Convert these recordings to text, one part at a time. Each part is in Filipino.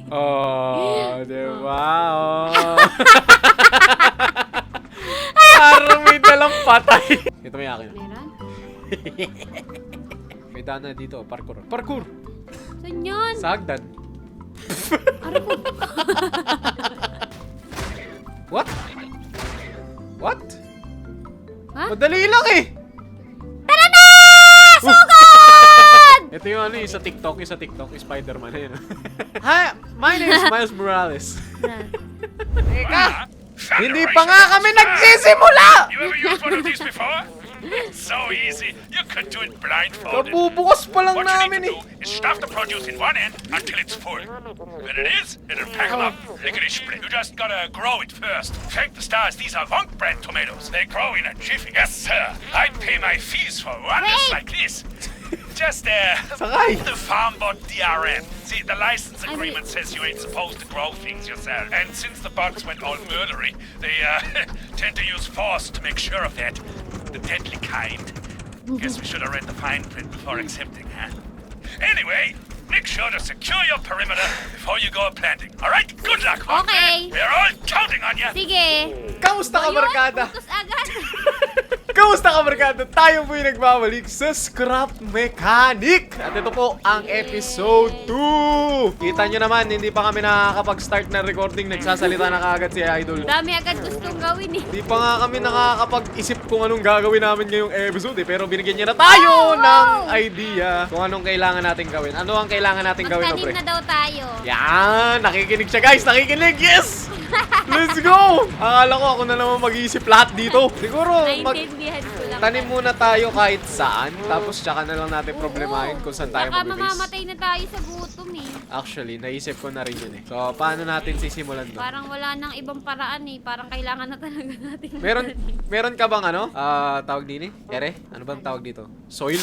Oh, diba? Oh. Parang may dalang patay. Ito may akin. Meron? May dana dito. Parkour. Parkour! Saan yun? Sa hagdan. Aray ko. What? What? Ha? Madali lang eh! Tara na! Sugod! Ito yung ano yung sa TikTok, Spider-Man. Ayun. Hi, my name is Miles Morales. Teka! Hindi pa nga kami nagsisimula! You ever used one of these before? It's so easy. You could do it blindfolded. Kabubukas pa lang What you namin need eh. to do is stuff the produce in one end until it's full. When it is, it'll pack them up. Lickety split. You just gotta grow it first. Thank the stars, these are Wonk brand tomatoes. They grow in a jiffy. Yes, sir. I pay my fees for wonders like this. Just Sakay. the farm bot DRM. See, the license agreement says you ain't supposed to grow things yourself. And since the bugs went all murdery, they tend to use force to make sure of that. The deadly kind. Guess we should have read the fine print before accepting, huh? Anyway, make sure to secure your perimeter before you go planting. All right? Good luck, Wonk. Okay. We're all counting on you. Sige. Kamusta ka, Ayun, barkada? putos agad. Kamusta ka, barkada? Tayo po yung nagbabalik sa Scrap Mechanic. At ito po ang episode 2. Kita nyo naman, hindi pa kami nakakapag-start na recording. Nagsasalita na kaagad si Idol. Dami agad gustong gawin eh. Hindi pa nga kami nakakapag-isip kung anong gagawin namin ngayong episode eh. Pero binigyan niya na tayo ng idea kung anong kailangan natin gawin. Ano ang kailangan natin gawin, no, pre? Magtanim na daw tayo. Yan! Nakikinig siya, guys! Nakikinig! Yes! Let's go! Akala ko ako na naman mag-iisip lahat dito. Siguro, Naintindihan ko lang. tanim muna tayo kahit saan. Tapos tsaka na lang natin problemahin kung saan tayo Baka mag-base. mamamatay na tayo sa gutom eh. Actually, naisip ko na rin yun eh. So, paano natin sisimulan to? Parang wala nang ibang paraan eh. Parang kailangan na talaga natin. Meron ka bang ano? Tawag din eh? Ere? Ano bang tawag dito? Soil?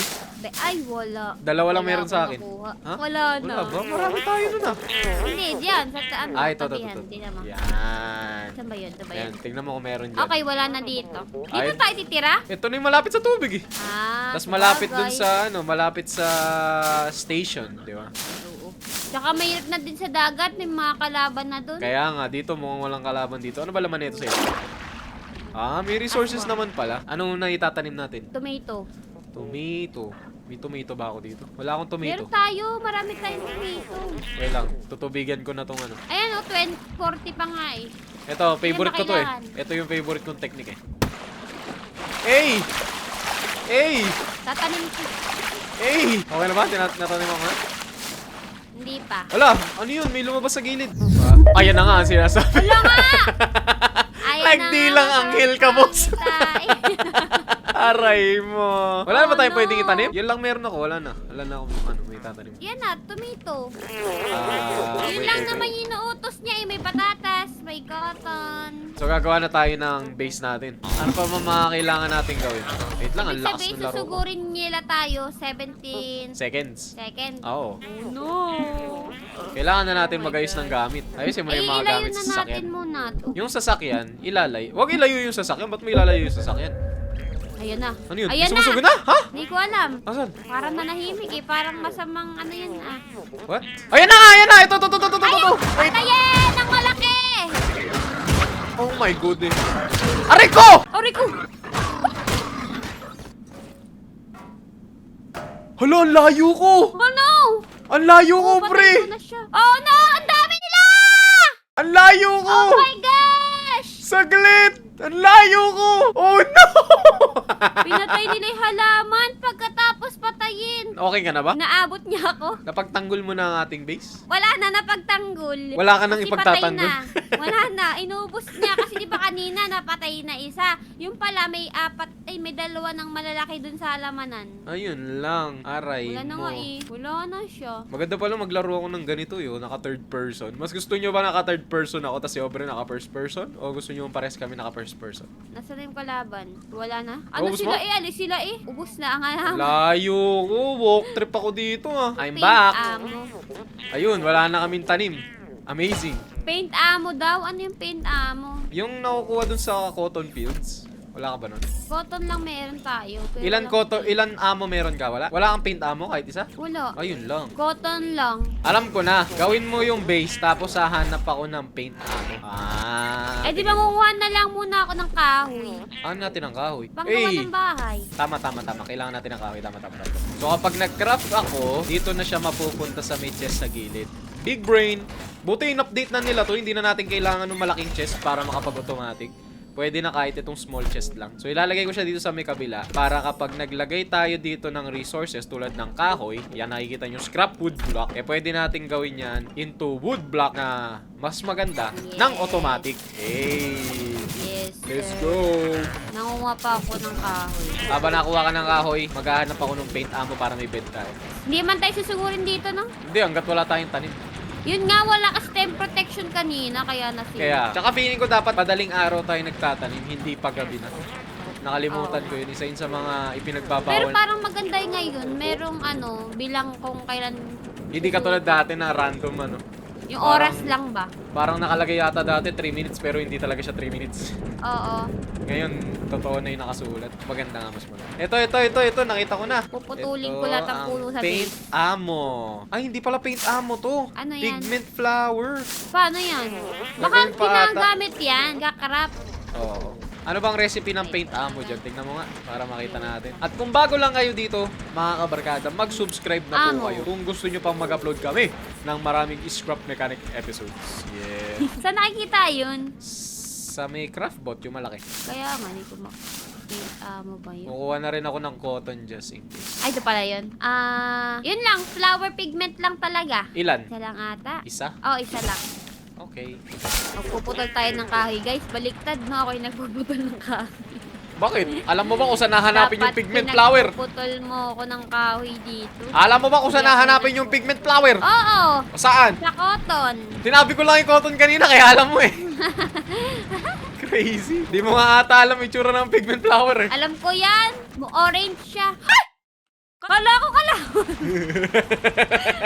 Ay, wala. Dalawa lang Wala meron sa akong akin. nakuha. Ha? Wala na. Wala ba? Marami tayo nun ah. Hindi, diyan. Sa saan? Ah, ito. Hindi naman. Yan. Saan ba yun? Saan ba Ayan, yun? tingnan mo kung meron dyan. Okay, wala na dito. Dito Ay. tayo titira? Ito na yung malapit sa tubig eh. Ah, Tapos malapit dun sabagay. sa ano, malapit sa station, di ba? Oo. Tsaka mahirap na din sa dagat. May mga kalaban na dun. Kaya nga, dito mukhang walang kalaban dito. Ano ba laman nito sa iyo? Ah, may resources naman pala. Anong na itatanim natin? Tomato. Tomato. May tomato ba ako dito? Wala akong tomato. Meron tayo. Marami tayong tomato. Wait lang, tutubigan ko na tong ano. Ayan o, 40 pa nga eh. Ito, favorite ko to eh. kailangan. Ito yung favorite kong technique eh. Hey! Hey! Tatanim ko. Hey! Okay na ba? Natanim ako na? Hindi pa. Wala! Ano yun? May lumabas sa gilid. Ayan na nga ang sinasabi. Wala nga! Ayun Like na di nga, lang anghel ka, boss. tay. Aray mo. Wala na ba tayong Oh, pwedeng no. itanim? Yan lang meron ako. Wala na. Wala na akong ano, may tatanim. Yan na, tomato. Ah, Yun wait, lang wait, naman wait. yung inuutos niya eh. May patatas, may cotton. So gagawa na tayo ng base natin. Ano pa mga kailangan natin gawin? Wait lang, ang Ibig lakas sabihin, ng laro ko. susugurin nila tayo 17 Seconds. seconds. Oo. Oh, no! Kailangan na natin mag-ayos ng gamit. Ayusin mo na Ay, yung mga ilayo gamit na sa natin sasakyan. muna to. Yung sasakyan, ilalay. Huwag ilayo yung sasakyan. Ba't mo ilalayo yung sasakyan? Ayan na. Ano yun? Ayan Sumusugod na! na? Ha? Hindi ko alam. Asan? Parang nanahimik eh. Parang masamang ano yan ah. What? Ayan na! Ayan na! Ito! Ayun! Wait! Patayin! Ang malaki! Oh my goodness. Aray ko! Aray ko! Hala, ang layo ko! Oh no! Ang layo ko, Patay pre! ko na siya. Oh no! Ang dami nila! Ang layo ko! Oh my gosh! Saglit! Ang layo ko! Oh no! Pinatay nila yung halaman pagkatapos patayin. Okay ka na ba? Naabot niya ako. Napagtanggol mo na ang ating base? Wala na, napagtanggol. Wala ka nang Kasi ipagtatanggol? patay na. Wala na, inubos niya. Kasi di ba kanina napatay na isa. Yung pala may may dalawa ng malalaki dun sa halamanan. Ayun lang. Aray Wala na mo. nga eh. Wala na siya. Maganda pala maglaro ako ng ganito yun, naka third person. Mas gusto nyo ba naka third person ako tas si Obre naka first person? O gusto nyo pares kami naka first person? Nasaan na yung kalaban? Wala na? Ano Ubus sila mo? eh? Alis sila eh. Ubus na ang halaman. Layo ko, walk trip ako dito ah. I'm Paint back. ammo. Ayun, wala na kaming tanim. Amazing. Paint ammo daw? Ano yung paint ammo? Yung nakukuha dun sa cotton fields. Wala ka ba nun? Cotton lang meron tayo. Pero Ilan walang- ilan ammo meron ka? Wala? Wala kang paint ammo kahit isa? Wala. Ayun lang. Cotton lang. Alam ko na. Gawin mo yung base tapos hahanap ako ng paint ammo. Eh di ba kukuha na lang muna ako ng kahoy. Ano natin ang kahoy? Panggawa ng bahay. Tama. Kailangan natin ng kahoy. Tama. So kapag nag-craft ako, dito na siya mapupunta sa may chest sa gilid. Big brain. Buti in-update na nila to. Hindi na natin kailangan ng malaking chest para makapag-automatic. Pwede na kahit itong small chest lang. So ilalagay ko siya dito sa may kabila para kapag naglagay tayo dito ng resources tulad ng kahoy, yan nakikita nyo scrap wood block, eh pwede natin gawin yan into wood block na mas maganda ng automatic. Hey! Yes. Let's sir. go! Nangunguha pa ako ng kahoy. Habang nakuha ka ng kahoy, maghahanap ako ng paint ammo para may bed tayo. Hindi man tayo susugurin dito, no? Hindi, hanggat wala tayong tanim. Yun nga, wala kasi temp protection kanina, kaya nasira. Kaya, tsaka feeling ko dapat madaling araw tayo nagtatanim, hindi pa gabi na. Nakalimutan ko yun, isa yun sa mga Pero ipinagbabawal. parang maganda yung ngayon, merong bilang kung kailan, Hindi katulad dati na random ano. yung Parang- oras lang ba? Parang nakalagay yata dati 3 minutes pero hindi talaga siya 3 minutes. Oo. Ngayon, totoo na yung nakasulat. Maganda nga mas maganda. Ito, nakita ko na. Puputulin Ito ko lahat ng ang puno sa paint base. ammo. Ay, hindi pala paint ammo to. Ano yan? Pigment flower. Paano yan? Baka Lagyan pa ata. ginagamit yan, kakarap. Oo. Ano bang recipe ng paint ammo dyan? Tingnan mo nga para makita natin. At kung bago lang kayo dito, mga kabarkada, mag-subscribe na po Amo. kayo kung gusto nyo pang mag-upload kami ng maraming Scrap Mechanic episodes. Yeah. Saan nakikita yun? Sa may craft bot, yung malaki. Kaya nga, hindi ko mo ba yun? Kukuha na rin ako ng cotton just in case. Ay, ito pala yun. Yun lang, flower pigment lang talaga. Ilan? Isa lang ata. Isa? Oo, isa lang. Okay. Magpuputol tayo ng kahoy, guys. Baliktad, no? Ako yung nagpuputol ng kahoy. Bakit? Alam mo ba kung saan nahanapin yung Dapat pigment flower? pinagpuputol mo ako ng kahoy dito. Alam mo ba kung saan nahanapin yung pigment flower? Oo! Saan? Sa cotton. Sinabi ko lang yung cotton kanina, kaya alam mo eh. Crazy. Di mo nga ata alam yung itsura ng pigment flower eh. Alam ko yan. Orange siya. Ay! Kala ko kalahon.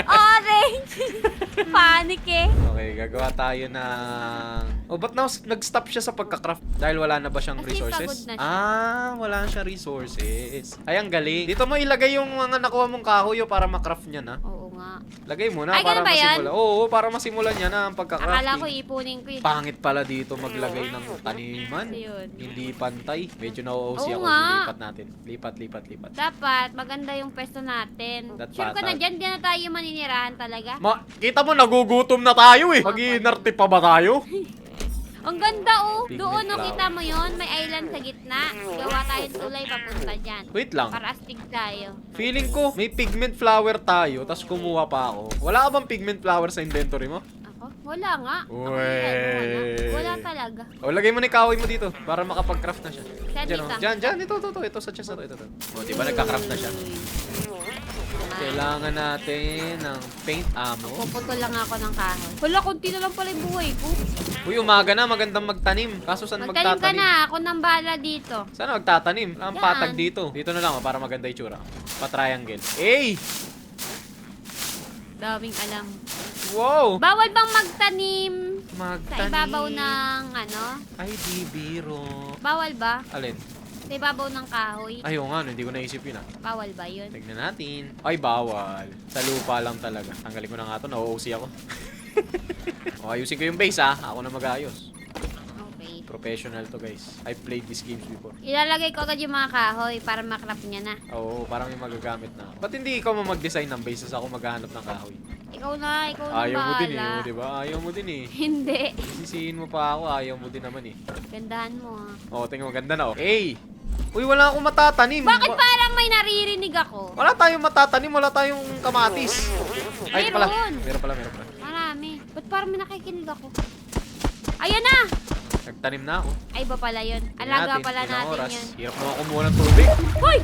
Orange. Panic eh. Okay, gagawa tayo ng... Oh, ba't nag-stop siya sa pagka-craft? Dahil wala na ba siyang Kasi pagod resources? na siya. Wala na siyang resources. Ay, ang galing. Dito mo ilagay yung mga nakuha mong kahoy para makraft niya na. Oo nga. Lagay mo na Ay, para ganun ba yan? masimula. Oo, para masimulan niya na ang pagka-crafting. Akala ko ipunin ko yun. Pangit pala dito maglagay ng taniman. Kasi yun. Hindi pantay. Medyo na-OC Oo ako. nga. Lipat natin. Lipat. Dapat maganda yung pwesto natin. That Sure ka na patag. dyan, di na tayo maninirahan talaga. Kita mo, nagugutom na tayo eh. Mag-iinarte pa ba tayo? Ang ganda oh. Pigment Doon oh, flower. kita mo yon, may island sa gitna. Gawa tayong tulay papunta dyan. Wait lang. Para astig tayo. Feeling ko, may pigment flower tayo, tas kumuha pa ako. Wala ka bang pigment flower sa inventory mo? Ako? Wala nga. Ako Uwe. wala talaga. O, lagay mo ni kahoy mo dito para makapag-craft na siya. Saan Diyan, dito? oh. Diyan. Ito sa chest na to. Ito. O, di ba nagka-craft na siya? Kailangan natin ng paint ammo. Puputol lang ako ng kahoy. Wala, konti na lang pala yung buhay ko. Uy, umaga na, magandang magtanim. Kaso saan Magtanim ka magtatanim? na. Ako nang bahala dito. Saan magtatanim? Ang Yan. patag dito. Dito na lang, para maganda itsura. Pa-triangle. Hey! Daming alam. Wow! Bawal bang magtanim sa Magtanim. ibabaw ng Ay, di biro. Bawal ba? Alin? Sa ibabaw ng kahoy? Ay, oo nga, no, hindi ko naisip yun ah. Bawal ba yun? Tignan natin. Ay, bawal. Sa lupa lang talaga. Tanggalin ko na nga to, na-OC ako. O, ayusin ko yung base ah. Ako na mag-ayos. Okay. Professional to guys. I played these games before. Ilalagay ko agad yung mga kahoy para makrap niya na. Oo, parang may magagamit na. Ba't hindi ikaw mag-design ng base as ako maghahanap ng kahoy? Ikaw na Ayaw mo din eh, bahala. oh, di ba? Ayaw mo din eh. Hindi. Sisihin mo pa ako, ayaw mo din naman eh. Gandahan mo ha. Oo, tingnan mo, ganda na oh. Hey! Uy, wala akong matatanim. Bakit parang may naririnig ako? Wala tayong matatanim, wala tayong kamatis. Ay, ito pala. Meron. Meron pala. Marami. Ba't parang may nakikinig ako? Ayan na! Nagtanim na ako. Ay, ba pala yun? Tingnan Alaga pala ilang natin oras. yun. Hirap naman kumuha ng tubig. Hoy!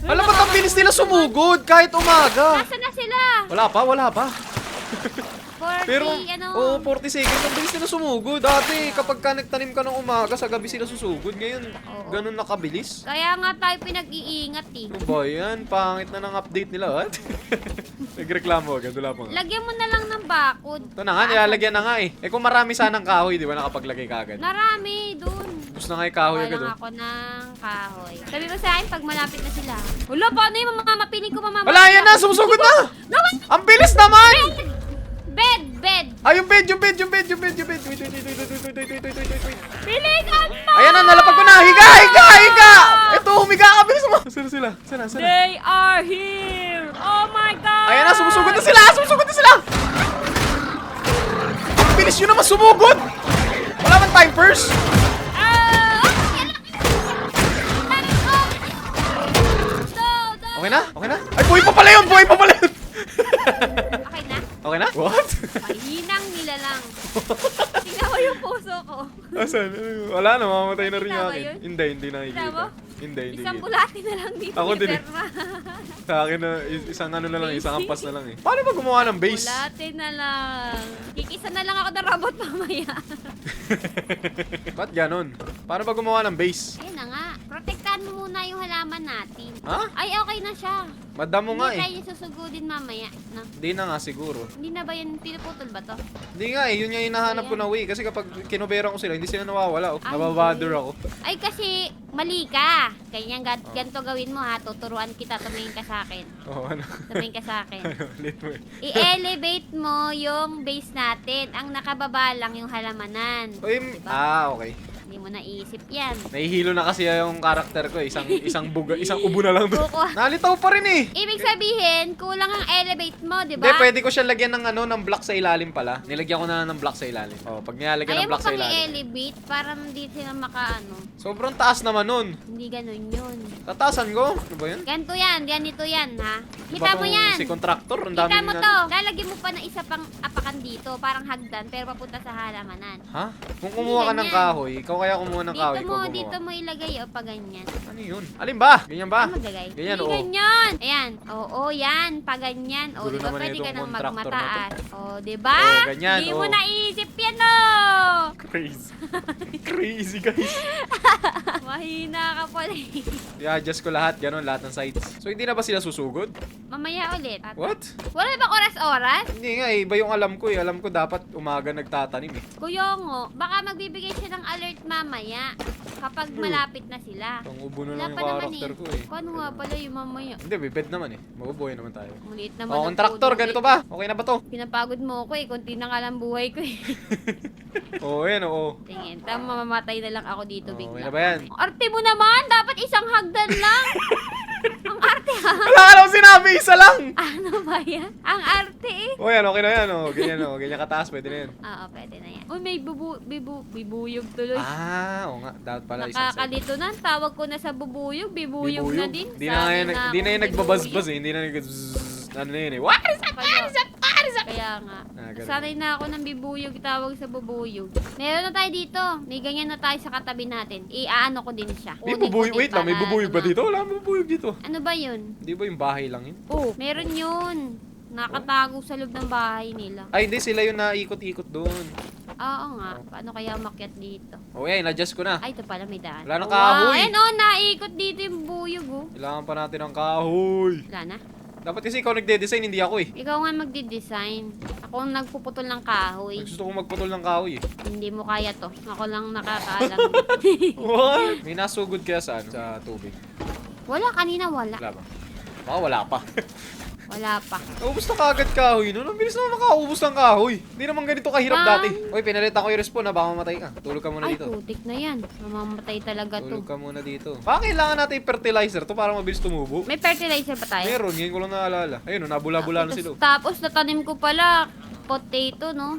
Alam ba't ang bilis nila sumugod kahit umaga? Nasaan na sila? Wala pa. 40, Pero, ano? 40 seconds, ang bilis nila sumugod. Dati, kapag ka nagtanim ka ng umaga, sa gabi sila susugod. Ngayon, Oo. ganun nakabilis. Kaya nga tayo pinag-iingat eh. Ano ba yan? Pangit na ng update nila, what? Nagreklamo agad, wala pa nga. Lagyan mo na lang ng bakod. Ito na nga, nilalagyan na nga eh. Eh kung marami sanang kahoy, di ba nakapaglagay ka agad? Marami, dun. Gusto na nga yung kahoy agad Walang oh. ako ng kahoy. Sabi mo sa akin, pag malapit na sila. Wala, paano yung mamapiling ko mamamatay? Wala, yan na, sumusugod na! Naman! Ang bilis naman! Bed! Bed! Ay, yung bed. Wait. Piligan mo! Ayan na, nalapag ko na. Higa! Ito, humiga ka. Bilis mo. Saan sila? Saan? They are here! Oh my God! Ayan na, sumusugod na sila. Ang bilis yun naman sumugod. Wala man time first. Ah! Okay na? Ay, buhay pa pala yun. Okay na? Okay na? What? Mahinang nila lang. Tingnan mo yung puso ko. Asan? Wala na, mamamatay na rin yung Tama akin. yun? Hindi Tama? nakikita. Hindi. Isang bulati na lang dito. Ako ni din eh. Perma. Sa akin na, isang ano na lang, isang ampas na lang eh. Paano ba gumawa ng base? Bulati na lang. Kikisa na lang ako ng robot mamaya. Ba't ganon? Paano ba gumawa ng base? Ayun na nga. Protektahan mo muna yung halaman natin. Ha? Ay, okay na siya. Madamo nga Hindi eh. tayo susugudin mamaya. No? Hindi na nga siguro. Hindi na ba yan? Pinuputol ba to? Hindi nga eh, yun yung hinahanap ko na way. Kasi kapag kinoberan ko sila, hindi sila nawawala. Oh. Ay, Nababother ako. Ay, kasi mali ka. Ganyan, ganito gawin mo ha. Tuturuan kita. Tumingin ka sa akin. Oo, ano? Tumingin ka sa akin. Ulit mo eh. I-elevate mo yung base natin. Ang nakababa lang yung halamanan. Uy, Diba? okay. Hindi mo naisip yan. Nahihilo na kasi yung karakter ko eh. Isang ubo na lang doon. Kukuha. Nalitaw pa rin eh. Ibig sabihin, kulang ang elevate mo, di Hindi, ba? pwede ko siya lagyan ng ng block sa ilalim pala. Nilagyan ko na ng block sa ilalim. Oh, pag nilalagyan Ayaw ng mo block sa pang ilalim. i-elevate para hindi sila makaano. Sobrang taas naman nun. Hindi ganun yun. Tataasan ko. Ano ba yun? Ganito yan, ganito yan, ha? Diba Kita mo kung yan. Si contractor, ang dami Kita mo to. Lalagyan mo pa ng isa pang apakan dito, parang hagdan, pero papunta sa halamanan. Ha? Kung kumuha ka ng ganyan. kahoy, ikaw kaya kumuha ng kahoy, ikaw gumawa. Dito mo ilagay, o pa ganyan. Ano yun? Alin ba? Ganyan ba? Ano maglagay? Ganyan, Hindi oo. ganyan. Ayan. Oo, yan. Pa ganyan. O, Gulo di ba naman pwede ka itong nang contractor na magmataas? O, di ba? Oo, ganyan, Hindi mo oo. naisip yan, oh! Crazy. Crazy, guys. Mahina ka pala eh. I-adjust ko lahat, ganun, lahat ng sides. So, hindi na ba sila susugod? Mamaya ulit. What? Wala bang oras-oras? Hindi nga, iba yung alam ko eh. Alam ko dapat umaga nagtatanim eh. Kuyongo, baka magbibigay siya ng alert mamaya kapag malapit na sila. Ang ubo na Wala lang pa yung naman karakter eh. ko eh. Paano nga pala yung mamaya? Hindi, bibed naman eh. Mabubuhay naman tayo. Maliit naman Oh, ang contractor, puno ganito eh. ba? Okay na ba to? Pinapagod mo ako eh. Kunti na nga lang buhay ko eh. Oo, yan, oo. Tingin, tama mamamatay na lang ako dito Oh, bigla. okay na ba yan? Arte mo naman! Dapat isang hagdan lang! Ang arte ha! Wala ka naman sinabi, isa lang! Ano ba yan? Ang arte eh! O yan, okay na yan, oh. Ganyan, oh. Ganyan kataas, pwede na yan. Oo, pwede na yan. Uy, may bibuyog tuloy. Oo nga. Dapat pala isang side. Nakakalito na. Tawag ko na sa bubuyog. Bibuyog na din. Di na yan, di na yan nagbabazbaz eh. Hindi na ano na yun eh. What is up? Kaya nga. Ganun. Sanay na ako ng bibuyog tawag sa bubuyog. Meron na tayo dito. May ganyan na tayo sa katabi natin. Iaano ko din siya. May Kunin bubuyog. ko din Wait lang, may para bubuyog ba tuma- dito? Wala bubuyog dito. Ano ba yun? Di ba yung bahay lang yun? Oh, meron yun. Nakatago sa loob ng bahay nila. Ay, hindi. Sila yung naikot-ikot doon. Oo nga. Paano kaya umakyat dito? O yan, na-adjust ko na. Ay, ito pala may daan. Wala nang Wow, kahoy. ayan oh, naikot dito yung bubuyog oh. Kailangan pa natin ng kahoy. Wala na. Dapat kasi ikaw nagde-design, hindi ako eh. Ikaw nga magdi-design. Ako ang nagpuputol ng kahoy. Gusto ko magputol ng kahoy eh. Hindi mo kaya to. Ako lang nakakaalam. What? May nasugod kaya sa, sa tubig? Wala, kanina wala. Wala ba? Baka wala pa. Wala pa. Naubos na kagad kahoy nun. Ang bilis naman makaubos ng kahoy. Hindi naman ganito kahirap Bang! dati. Uy, pinalitan ko yung respawn na baka mamatay ka. Tulog ka muna Ay, dito. putik na yan. Mamamatay talaga Tulog to. ka muna dito. Baka kailangan natin fertilizer to para mabilis tumubo. May fertilizer pa tayo? Meron, ngayon ko lang naalala. Ayun, nabula-bula na sila. Tapos natanim ko pala potato, no?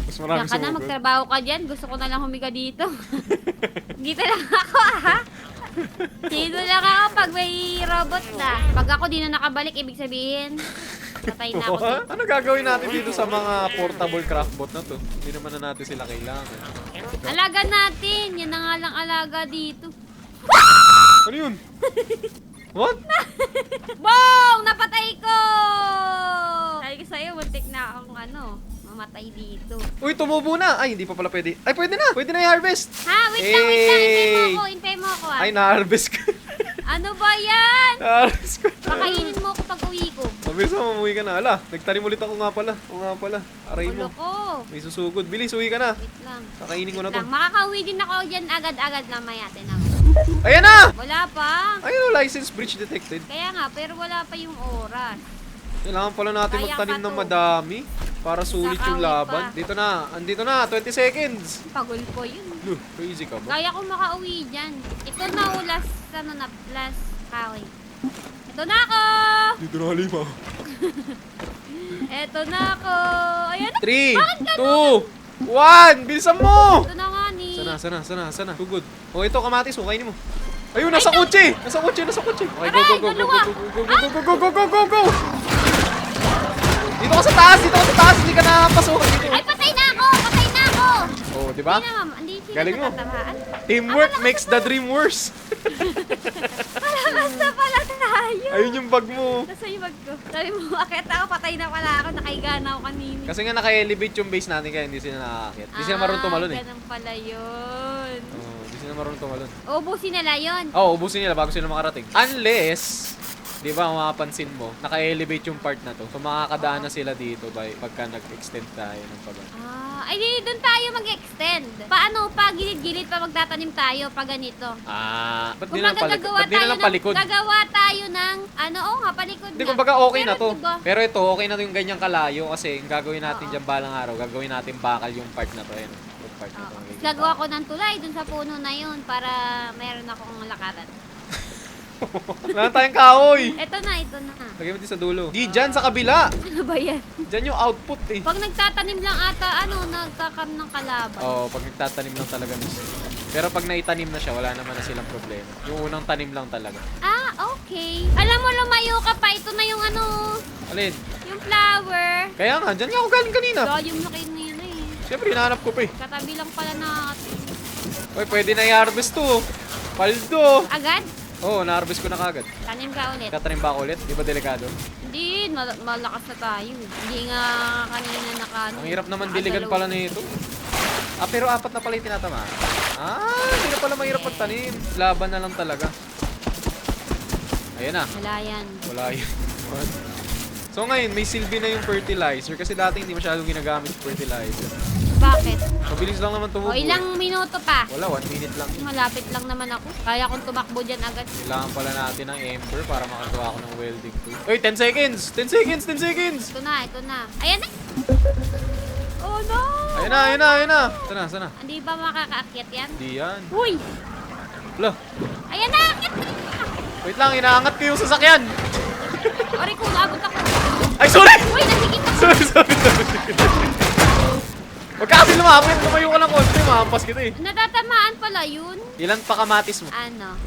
Mas marami Diyan ka na, sumugod. magtrabaho ka dyan. Gusto ko na lang humiga dito. Dito lang ako, ah. Dito lang ako pag may robot na. Pag ako di na nakabalik, ibig sabihin, patay na ako What? dito. Ano gagawin natin dito sa mga portable craft bot na to? Hindi naman na natin sila kailangan. Alaga natin. Yan na nga lang alaga dito. Ano yun? What? Bong! Napatay ko! Sabi ko sa'yo, muntik na akong mamatay dito. Uy, tumubo na! Ay, hindi pa pala pwede. Ay, pwede na! Pwede na i-harvest! Ha? Wait lang, wait lang. Hey! Hintay mo ako, ah. Ay, na-harvest ko. Ano ba yan? Na-harvest ko. Pakainin mo ako pag uwi ko. Mabilis mo, umuwi ka na. Ala, nagtanim ulit ako nga pala. Aray Ulo mo. ko. May susugod. Bilis, uwi ka na. Wait lang. Kakainin ko na Wait to. lang. Makakauwi din ako dyan agad-agad na maya. Tinan. Ayan na! Wala pa. Ayun, license breach detected. Kaya nga, pero wala pa yung oras. Kailangan pala natin Kaya magtanim pa ng to. madami para sulit yung Nakawit laban. pa. Dito na, andito na, 20 seconds. Pagul ko yun. Luh, crazy ka ba? Kaya ko makauwi dyan. Ito na last, last kawi. Ito na ako! Dito na lima. Ito na ako! Ayan na! 3, 2, 1! Bilisan mo! Ito na nga ni. Sana. Tugod. O ito, kamatis, kainin mo. Ayun, nasa kotse! Nasa kotse! Okay, go. Dito ka sa taas! Hindi ka nakapasok dito. Ay, patay na ako! Oh, di ba? Hindi na, ma'am. Hindi sila Galing mo. natatamaan. Teamwork makes the dream worse. Malakas na pala tayo. Ayun yung bag mo. Nasa yung bag ko. Sabi mo, akit ako, patay na pala ako. Nakahiga na ako kanina. Kasi nga naka-elevate yung base natin kaya hindi sila nakakakit. Hindi sila marunong tumalon eh. Ganun pala yun. Oh, hindi sila marunong tumalon. Ubusin nila yun. Oo, ubusin nila bago sila makarating. Unless, di ba, mapapansin mo, naka-elevate yung part na to. So makakadaan na sila dito pagka nag-extend tayo ng pag. Ay, di doon tayo mag-extend. Paano pa, gilid-gilid pa magtatanim tayo pag ganito? Ba't di na lang palikod? Gagawa tayo ng, palikod Hindi, na. kumbaga okay na to. Diba? Pero ito, okay na to yung ganyang kalayo kasi yung gagawin natin dyan balang araw, gagawin natin bakal yung part na to. Ayan, yung part na to. Gagawa ko ng tulay dun sa puno na yun para meron akong lakaran. Wala na tayong kahoy! Ito na. Lagay mo din sa dulo. Di, dyan sa kabila! Ano ba yan? Dyan yung output eh. Pag nagtatanim lang ata, nagkakaroon ng kalaban. Oo, pag nagtatanim lang talaga miss. Pero pag naitanim na siya, wala naman na silang problema. Yung unang tanim lang talaga. Okay. Alam mo, lumayo ka pa. Ito na yung Alin? yung flower. Kaya nga, dyan nga ako galing kanina. Yung laki na yun eh. Siyempre, hinahanap ko pa eh. Katabi lang pala natin. Uy, pwede na i-harvest to. Paldo. Agad? Oo, na-harvest ko na kagad. Tanim ka ulit. Tatanim ba ako ulit? Di ba delikado? Hindi, malakas na tayo. Hindi nga kanina Ang hirap naman diligan pala nito. Pero apat na pala yung tinatama. Hindi na pala mahirap magtanim. Laban na lang talaga. Ayan na. Wala yan. Wala yun. So ngayon, may silbi na yung fertilizer kasi dati hindi masyadong ginagamit yung fertilizer. Bakit? Mabilis lang naman O, tumubo. ilang minuto pa? Wala, 1 minute lang. Malapit lang naman ako. Kaya kong tumakbo dyan agad. Kailangan pala natin ng ember para makagawa ako ng welding tool. Uy, 10 seconds! 10 seconds! 10 seconds! Ito na. Ayan na. Oh no! Ayan na! Sana. Hindi ba makakaakyat yan? Hindi yan. Uy! Wala. Ayan na! Akyat na! Wait lang, inaangat ko yung sasakyan! Ori ko, lagot ako. Ay, sorry! Uy, nasikip ako. Sorry. Huwag ka kasi lumapit. Lumayo ka ng konti. Mahampas kita eh. Natatamaan pala yun. Ilan pa kamatis mo?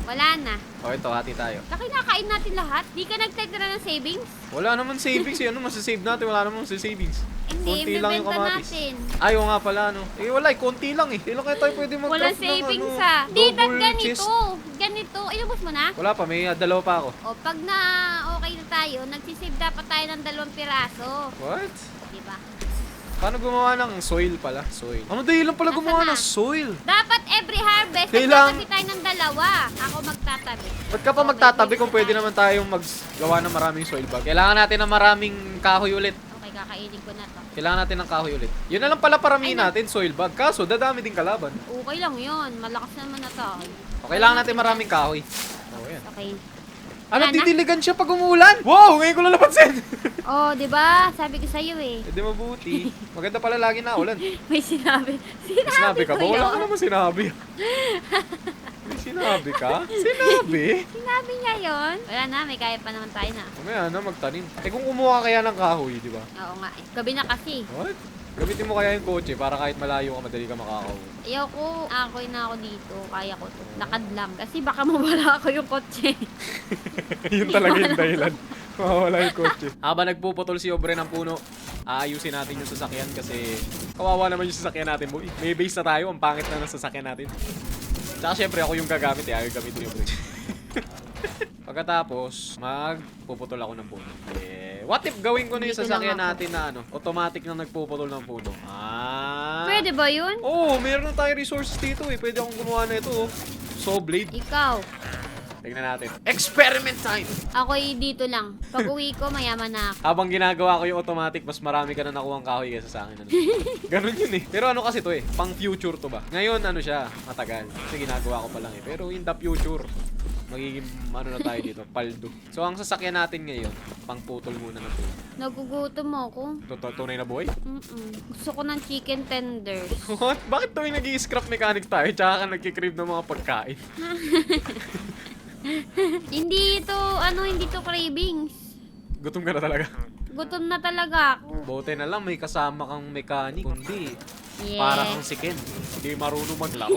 Wala na. O, ito, hati tayo. Kinakain natin lahat. Di ka nagtitira ng savings? Wala naman savings eh. Ano masasave natin? Wala naman savings. Hindi, Konti lang yung ibebenta kamatis. natin. Ay, oo nga pala, no? Eh, wala eh. Konti lang eh. Ilan kaya tayo pwede mag-craft Walang savings ha. Di, ganito. Ilubos mo na? Wala pa. May dalawa pa ako. O, pag na okay na tayo, nagsisave dapat tayo ng 2 piraso. What? Diba? Paano gumawa ng soil pala? Soil. Ano dahilan pala Nasaan gumawa na? ng soil? Dapat every harvest, Kailang- nagtatabi tayo ng 2. Ako magtatabi. Ba't ka pa magtatabi kung pwede naman tayong maggawa ng maraming soil bag? Kailangan natin ng maraming kahoy ulit. Okay, kakainin ko na to. Kailangan natin ng kahoy ulit. Yun na lang pala paramihin natin, soil bag. Kaso, dadami din kalaban. Okay lang yun. Malakas naman na to. O, kailangan natin maraming kahoy. Oh, yan. Okay. Ano, Wala na? didiligan siya pag umuulan? Wow, ngayon ko lang napansin. Oh, di ba? Sabi ko sa'yo eh. Hindi mabuti. Maganda pala lagi na ulan. May sinabi. Sinabi ka ba? ko Wala yun. ka naman sinabi. May sinabi ka? Sinabi? Sinabi niya yun. Wala na, may kaya pa naman tayo na. Mamaya na, magtanim. Eh kung kumuha ka kaya ng kahoy, di ba? Oo nga eh. Gabi na kasi. What? Gamitin mo kaya yung kotse para kahit malayo ka, madali ka makakauwi. Ayoko, ako'y na ako dito. Kaya ko to. Lakad lang. Kasi baka mawala ako yung kotse. Yun talaga yung dahilan. Mawawala yung kotse. Habang nagpuputol si Obre ng puno, aayusin natin yung sasakyan kasi kawawa naman yung sasakyan natin, boy. May base na tayo, ang pangit na ng sasakyan natin. Tsaka syempre ako yung gagamit eh, ayaw gamitin yung Obre. Pagkatapos, magpuputol ako ng puno. What if gawin ko na yung Dito sasakyan lang ako. natin na automatic na nagpuputol ng puno? Pwede ba yun? Oo, meron na tayong resources dito eh. Pwede akong gumawa na ito oh. Saw blade. Ikaw. Tingnan natin. Experiment time! Ako'y dito lang. Pag uwi ko, mayaman na ako. Habang ginagawa ko yung automatic, mas marami ka na nakuhang kahoy kaysa sa akin. Ano? Ganun yun eh. Pero ano kasi to eh, pang future to ba? Ngayon ano siya, matagal. Kasi ginagawa ko pa lang eh. Pero in the future, magiging ano na tayo dito, paldo. So ang sasakyan natin ngayon, pang putol muna na to. Nagugutom ako. Tunay na boy? Gusto ko ng chicken tenders. What? Bakit tuwing nag-i-scrap mechanic tayo, tsaka ka nagkikrib ng mga pagkain? Hindi to cravings. Gutom ka na talaga. Gutom na talaga ako. Buti na lang may kasama kang mechanic. Kundi, Yeah. para kang si Ken. Hindi marunong maglaro.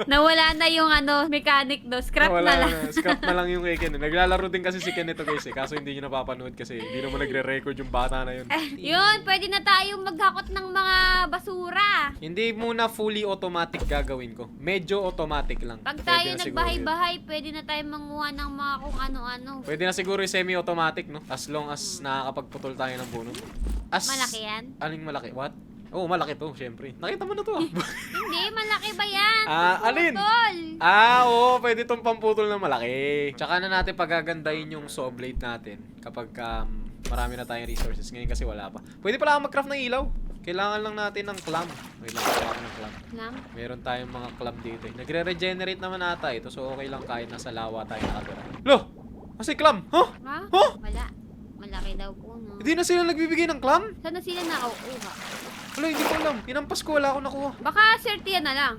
Nawala na yung mechanic do. Scrap na lang. Scrap na lang yung kay Ken. Naglalaro din kasi si Ken ito guys eh. Kaso hindi nyo napapanood kasi hindi naman nagre-record yung bata na yun. Yun, pwede na tayong maghakot ng mga basura. Hindi muna fully automatic gagawin ko. Medyo automatic lang. Pag Pwede tayo na siguro yun. nagbahay-bahay, pwede na tayong manguha ng mga kung ano-ano. Pwede na siguro yung semi-automatic, no? As long as nakakapagputol tayo ng bunot. Malaki yan? Aling malaki? What? Oo, malaki to, syempre. Nakita mo na to ah. Hindi, malaki ba yan? Alin? Putol. Oo, pwede tong pamputol na malaki. Tsaka na natin pagagandahin yung saw blade natin kapag marami na tayong resources. Ngayon kasi wala pa. Pwede pala ako mag-craft ng ilaw. Kailangan lang natin ng clam. Wait lang, kailangan ko ng clam. Lam? Meron tayong mga clam dito eh. Nagre-regenerate naman ata ito, so okay lang kahit nasa lawa tayo nakatira. Lo! Kasi clam! Huh? Ha? Huh? Wala. Malaki daw po, no? Hindi na sila nagbibigay ng clam? Saan na sila nakukuha? Wala, hindi ko alam. Inampas ko, wala ako nakuha. Baka certian na lang.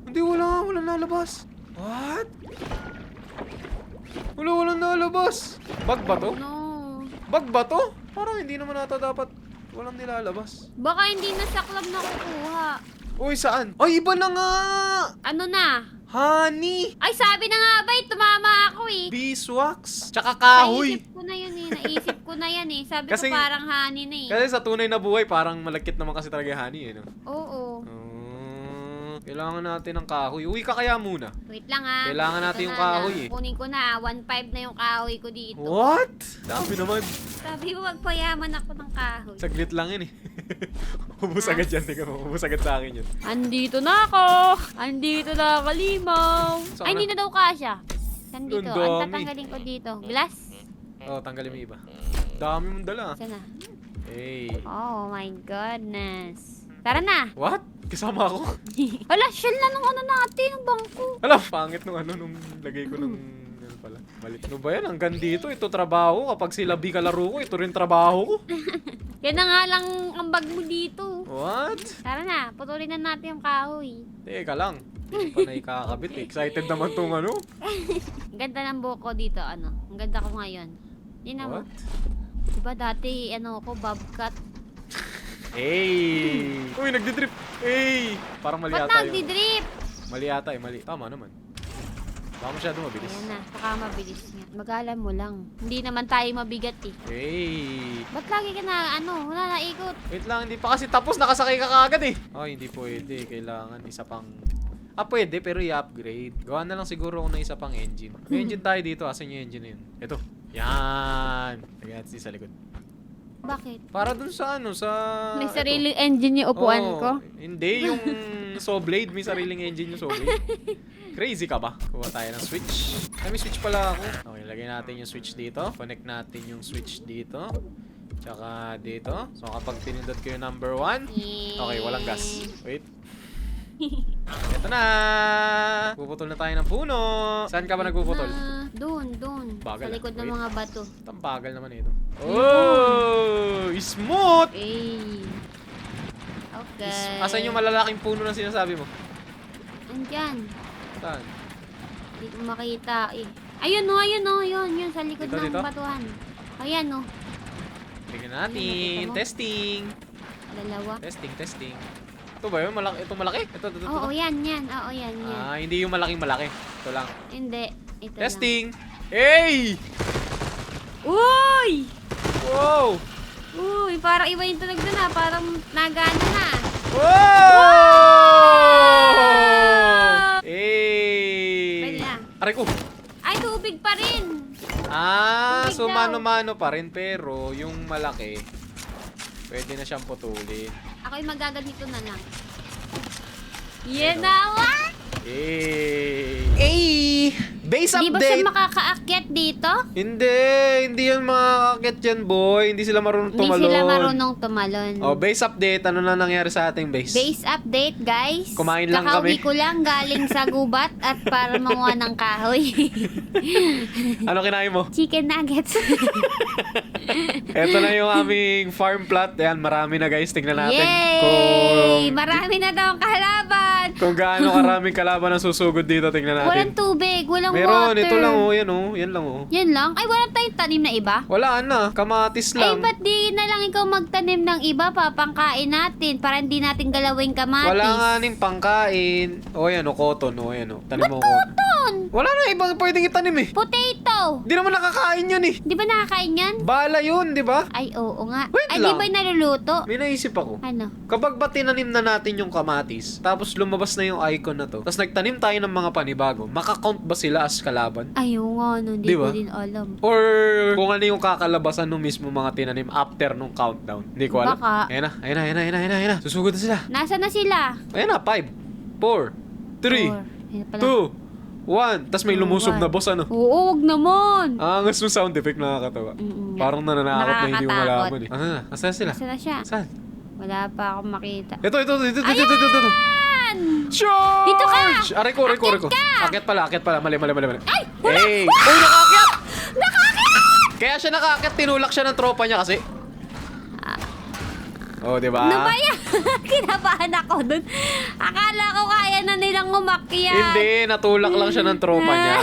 Hindi, wala nalabas. What? Walang nalabas. Bug ba to? No. Bug ba to? Parang hindi naman ata dapat walang nilalabas. Baka hindi na sa club nakukuha. Uy, saan? Ay, iba na nga! Ano na? Honey! Ay, sabi na nga ba, tumama ako eh. Beeswax! Tsaka kahoy! Naisip ko na yun eh. Naisip ko na yan eh. Sabi Kasi- ko parang honey na eh. Kasi sa tunay na buhay, parang malagkit naman kasi talaga yung honey eh, no? Oo. Kailangan natin ng kahoy. Uwi ka kaya muna. Wait lang ah. Kailangan Ito natin yung na, kahoy eh. Kunin ko na. 1.5 na yung kahoy ko dito. What? Dami naman. Sabi ko magpayaman ako ng kahoy. Saglit lang yun eh. Ubus agad yan. Tingnan mo. Ubus agad sa akin yun. Andito na ako. Andito na ako, limaw. Saan Ay, na? hindi na daw kasya. Nandito. Ang Ang dami. tatanggalin ko dito. Glass. Oh, tanggalin mo yung iba. Dami mong dala. Sana. Hey. Oh my goodness. Tara na. What? Kasama ako? Wala, shell na nung natin, ng bangko. Alam, pangit nung nung lagay ko ng ano pala. Mali. Ano ba yan? Hanggang dito, ito trabaho. Kapag sila B kalaro ko, ito rin trabaho ko. Yan na nga lang ang bag mo dito. What? Tara na, putulin na natin yung kahoy. Teka lang. Hindi pa na ikakabit eh. Excited naman tong ano. Ang ganda ng buhok ko dito, Ang ganda ko ngayon. Yun na mo. What? Diba dati, ko, bobcat. Hey! Uy, nagdidrip! Hey! Parang mali Ba't yata yung... nagdi-drip? Mali yata eh, mali. Tama naman. Baka masyado mabilis. Ayan na, baka mabilis nga. Mag-alam mo lang. Hindi naman tayo mabigat eh. Hey! Ba't lagi ka na, wala na ikot? Wait lang, hindi pa kasi tapos. Nakasakay ka kaagad eh. Ay, hindi pwede. Kailangan isa pang... pwede, pero i-upgrade. Gawa na lang siguro ako ng isa pang engine. May engine tayo dito. Asan yung engine na yun? Ito. Yan! Lagyan natin sa likod. Bakit? Para dun sa sa... May ito. sariling engine yung upuan Oo, ko? Hindi, yung saw blade. May sariling engine yung saw blade. Crazy ka ba? Kuha tayo ng switch. Ay, may switch pala ako. Okay, lagay natin yung switch dito. Connect natin yung switch dito. Tsaka dito. So, kapag pinindot ko yung number 1. Okay, walang gas. Wait. Ito na! Puputol na tayo ng puno. Saan ka ba nagpuputol? Doon. Bagal Sa likod ah. ng Wait. mga bato. Tambagal naman ito. Oh! Smooth! Eh. Okay. Asan yung malalaking puno na sinasabi mo? Andyan. Saan? Hindi ko makita eh. Ayun, yun. Sa likod Dito, ng dito? batuhan. Ayan oh. Tingnan Nakita natin. mo? Testing. Dalawa. Testing. Ito ba yun? Malaki? Ito malaki? Ito. Oo, yan. Oo, yan. Ah, hindi yung malaking malaki. Ito lang. Hindi. Ito Testing! Hey! lang. Uy! Wow! Uy, parang iba yung tunog doon ah. Parang nagana na. Wow! Hey! Pwede na. Aray ko! Ay, tubig pa rin. Ah, Tubig so daw. mano-mano pa rin pero yung malaki pwede na siyang putulin. Ako'y magaganito na lang. Yan na, what? Base Di ba siya update! makakaakyat dito? Hindi yan makakakit yan, boy. Hindi sila marunong Hindi tumalon. sila marunong tumalon. Oh, base update. Ano na nangyari sa ating base? Base update, guys. Kumain lang Kakauwi kami. ko lang galing sa gubat at para manguha ng kahoy. Ano kinain mo? Chicken nuggets. Ito na yung aming farm plot. Ayan, marami na guys. Tingnan natin. Yay! Marami na daw ang kalaban. Kung gaano karaming kalaban ang susugod dito, tingnan natin. Walang tubig, walang Meron, water. ito lang oh. Yan oh. Yan lang oh. Yan lang? Ay, wala tayong tanim na iba? Wala na. Kamatis Ay, lang. ba't di na lang ikaw magtanim ng iba? Papangkain natin para hindi natin galawin kamatis. Wala nga ning pangkain. O yan o, cotton. O yan o. Tanim mo cotton. Cotton! Wala na ibang pwedeng itanim eh. Potato! Di naman nakakain yun eh. Di ba nakakain yan? Bala yun, di ba? Ay, oo nga. Wait Ay, lang. di ba naluluto? May naisip ako. Ano? Kapag ba tinanim na natin yung kamatis, tapos lumabas na yung icon na to, tapos nagtanim tayo ng mga panibago, makakount ba sila as kalaban? Ay, oo nga, no, hindi Di ba? ko din alam. Or kung ano yung kakalabasan nung mismo mga tinanim after nung countdown? Hindi ko alam. Baka. Ayan na, ayan na, ayan na, ayan na, ayan na, ayan na. Susugod na sila. Nasaan na sila? Ayan na, 5, 4, 3, Four. Ayan pala. 2, 1. Tapos may lumusob na boss ano. Oo, wag naman. Angas yung sound effect, nakakatawa. Mm-mm. Parang nananakot na hindi mo Nakakatakot. malaman eh. Ano na? Asan sila? Nasaan na siya? Saan? Wala pa akong makita. Ito. Ayan! Charge! Dito ka! Aray ko. Akyat ka! Akyat pala. Mali. Ay! Wala! Hey! Uy, nakakyat! Nakakit! Kaya siya nakakyat, tinulak siya ng tropa niya kasi. Oh, di ba? Ano ba yan? Kinabahan ako dun. Akala ko kaya na nilang umakyat. Hindi, natulak lang siya ng tropa niya.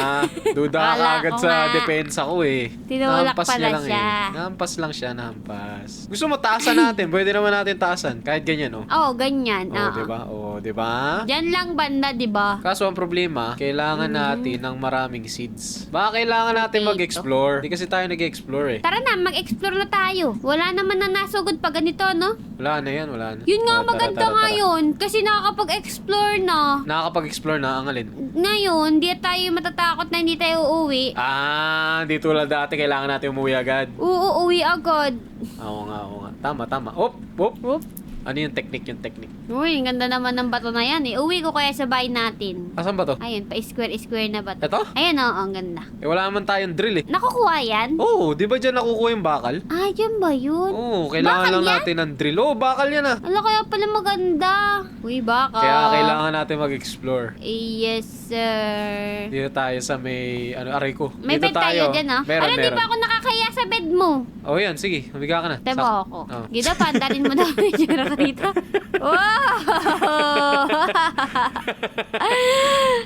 Duda ka Akala agad ko sa nga. depensa ko eh. Tinulak Nahampas pala niya lang siya. eh. Nahampas lang siya, nahampas. Gusto mo taasan natin? Pwede naman natin taasan. Kahit ganyan, oh. Oo, ganyan. Oh, di ba? Oh, di ba? Diyan lang banda, di ba? Kaso ang problema, kailangan natin ng maraming seeds. Baka kailangan natin Potato. mag-explore. Hindi kasi tayo nag-explore eh. Tara na, mag-explore na tayo. Wala naman na nasugod pa ganito, no? Wala na yan, wala na. Yun nga Oh, tara, maganda tara. ngayon. Kasi nakakapag-explore na. Nakakapag-explore na ang alin. Ngayon, di tayo matatakot na hindi tayo uuwi. Ah, di tulad dati, kailangan natin umuwi agad. Uuwi agad. Oo nga. Tama. Op. Oop. Ano yung technique? Uy, ang ganda naman ng bato na yan eh. Uwi ko kaya sa bahay natin. Asan ba to? Ayun, pa-square na bato. Ito? Ayun, oo, ang ganda. Eh, wala naman tayong drill eh. Nakukuha yan? Oo, di ba dyan nakukuha yung bakal? Ah, yan ba yun? Oo, kailangan Bakal lang yan? natin ng drill. Oo, bakal yan ah. Ala, kaya pala maganda. Uy, baka. Kaya kailangan natin mag-explore. Yes, sir. Dito tayo sa may, aray ko. May Dito bed tayo dyan, ah. Meron. Di ba ako nakakaya sa bed mo? Oh, yan. Sige, humiga ka na. Tebo ako. Oh. Gida, pandarin mo daw yung tsura ko dito. Wow!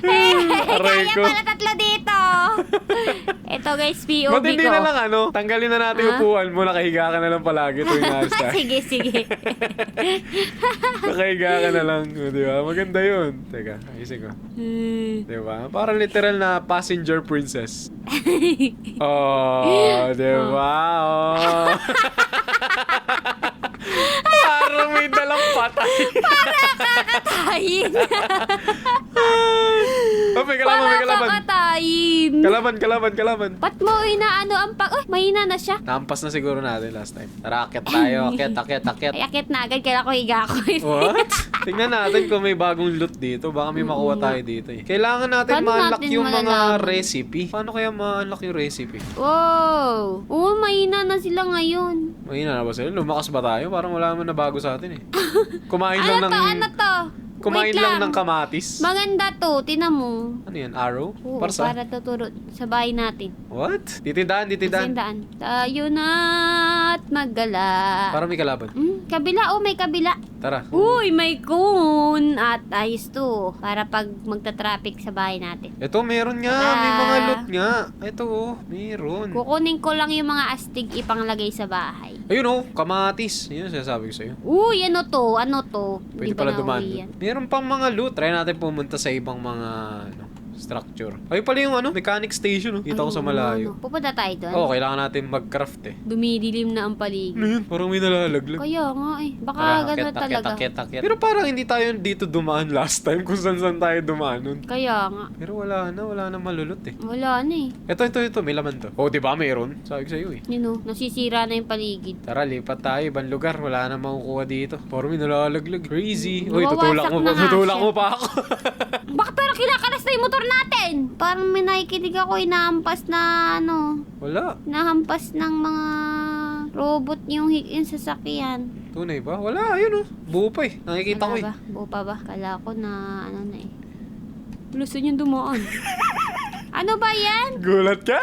Aray Kaya ko. pala tatlo dito. Ito guys, POV Ba't hindi ko. na lang tanggalin na natin yung upuan mo, nakahiga ka na lang palagi tuwing alas tayo. Sige. Nakahiga ka na lang, di ba? Maganda yun. Teka, ayusin ko. Di ba? Parang literal na passenger princess. Oh, di ba? Oh. Parang may dalang patay. Kakatayin. Oh, may kalaban, may kalaban. Kakatayin. Kalaban. Ba't mo inaano ang pag... Oh, mahina na siya. Nampas na siguro natin last time. Tara, akyat tayo. Akyat. Ay, akit na agad. Kailangan ko higa ako. What? Tingnan natin kung may bagong loot dito. Baka may makuha tayo dito eh. Kailangan natin Paano ma-unlock natin yung mga malalaman? recipe. Paano kaya ma-unlock yung recipe? Wow. Oo, mahina na sila ngayon. Mahina na ba sila? Lumakas ba tayo? Parang wala naman na bago sa atin eh. Kumain lang ng... Ano to? Kumain Wait lang ng kamatis. Maganda to. Tinan mo. Ano yan? Arrow? Oo, Parsa? para tuturo sa bahay natin. What? Titindaan. Sindaan. Tayo na't maggala. Parang may kalaban. Kabila. May kabila. Tara. Uy, may kun. At ayos to. Para pag magta-traffic sa bahay natin. Ito, meron nga. May mga loot nga. Ito, meron. Kukunin ko lang yung mga astig ipanglagay sa bahay. Ayun oh, kamatis. Yun ang sinasabi ko sa'yo. Uy, ano to? Pwede Hindi pa pala nauwi dumaan yan. doon. Meron pang mga loot. Try natin pumunta sa ibang mga structure. Ay pala yung mechanic station. Kita ko sa malayo. Pupunta tayo doon. Oo, kailangan natin mag-craft eh. Dumidilim na ang paligid. Ano yun? Parang may nalalaglag. Kaya nga eh. Baka gano'n talaga. Akit. Pero parang hindi tayo dito dumaan last time kung saan tayo dumaan nun. Kaya nga. Pero wala na malulot eh. Wala na eh. Ito, may laman to. Oh, di ba mayroon? Sabi ko sa'yo eh. Yun o, nasisira na yung paligid. Tara, lipat tayo. Ibang lugar. Wala na makukuha dito. Parang may nalalaglag. Crazy. Uy, Nawawasak na nga tutulak siya. mo pa ako. Bakit pero kinakalas na yung motor natin? Parang may nakikinig ako inahampas na Wala. nahampas ng mga robot yung sasakyan. Tunay ba? Wala. Ayun oh. Buo pa eh. Nakikita ko eh. Ba? Buo pa ba? Kala ko na na eh. Lusun yung dumaan. Ano ba yan? Gulat ka,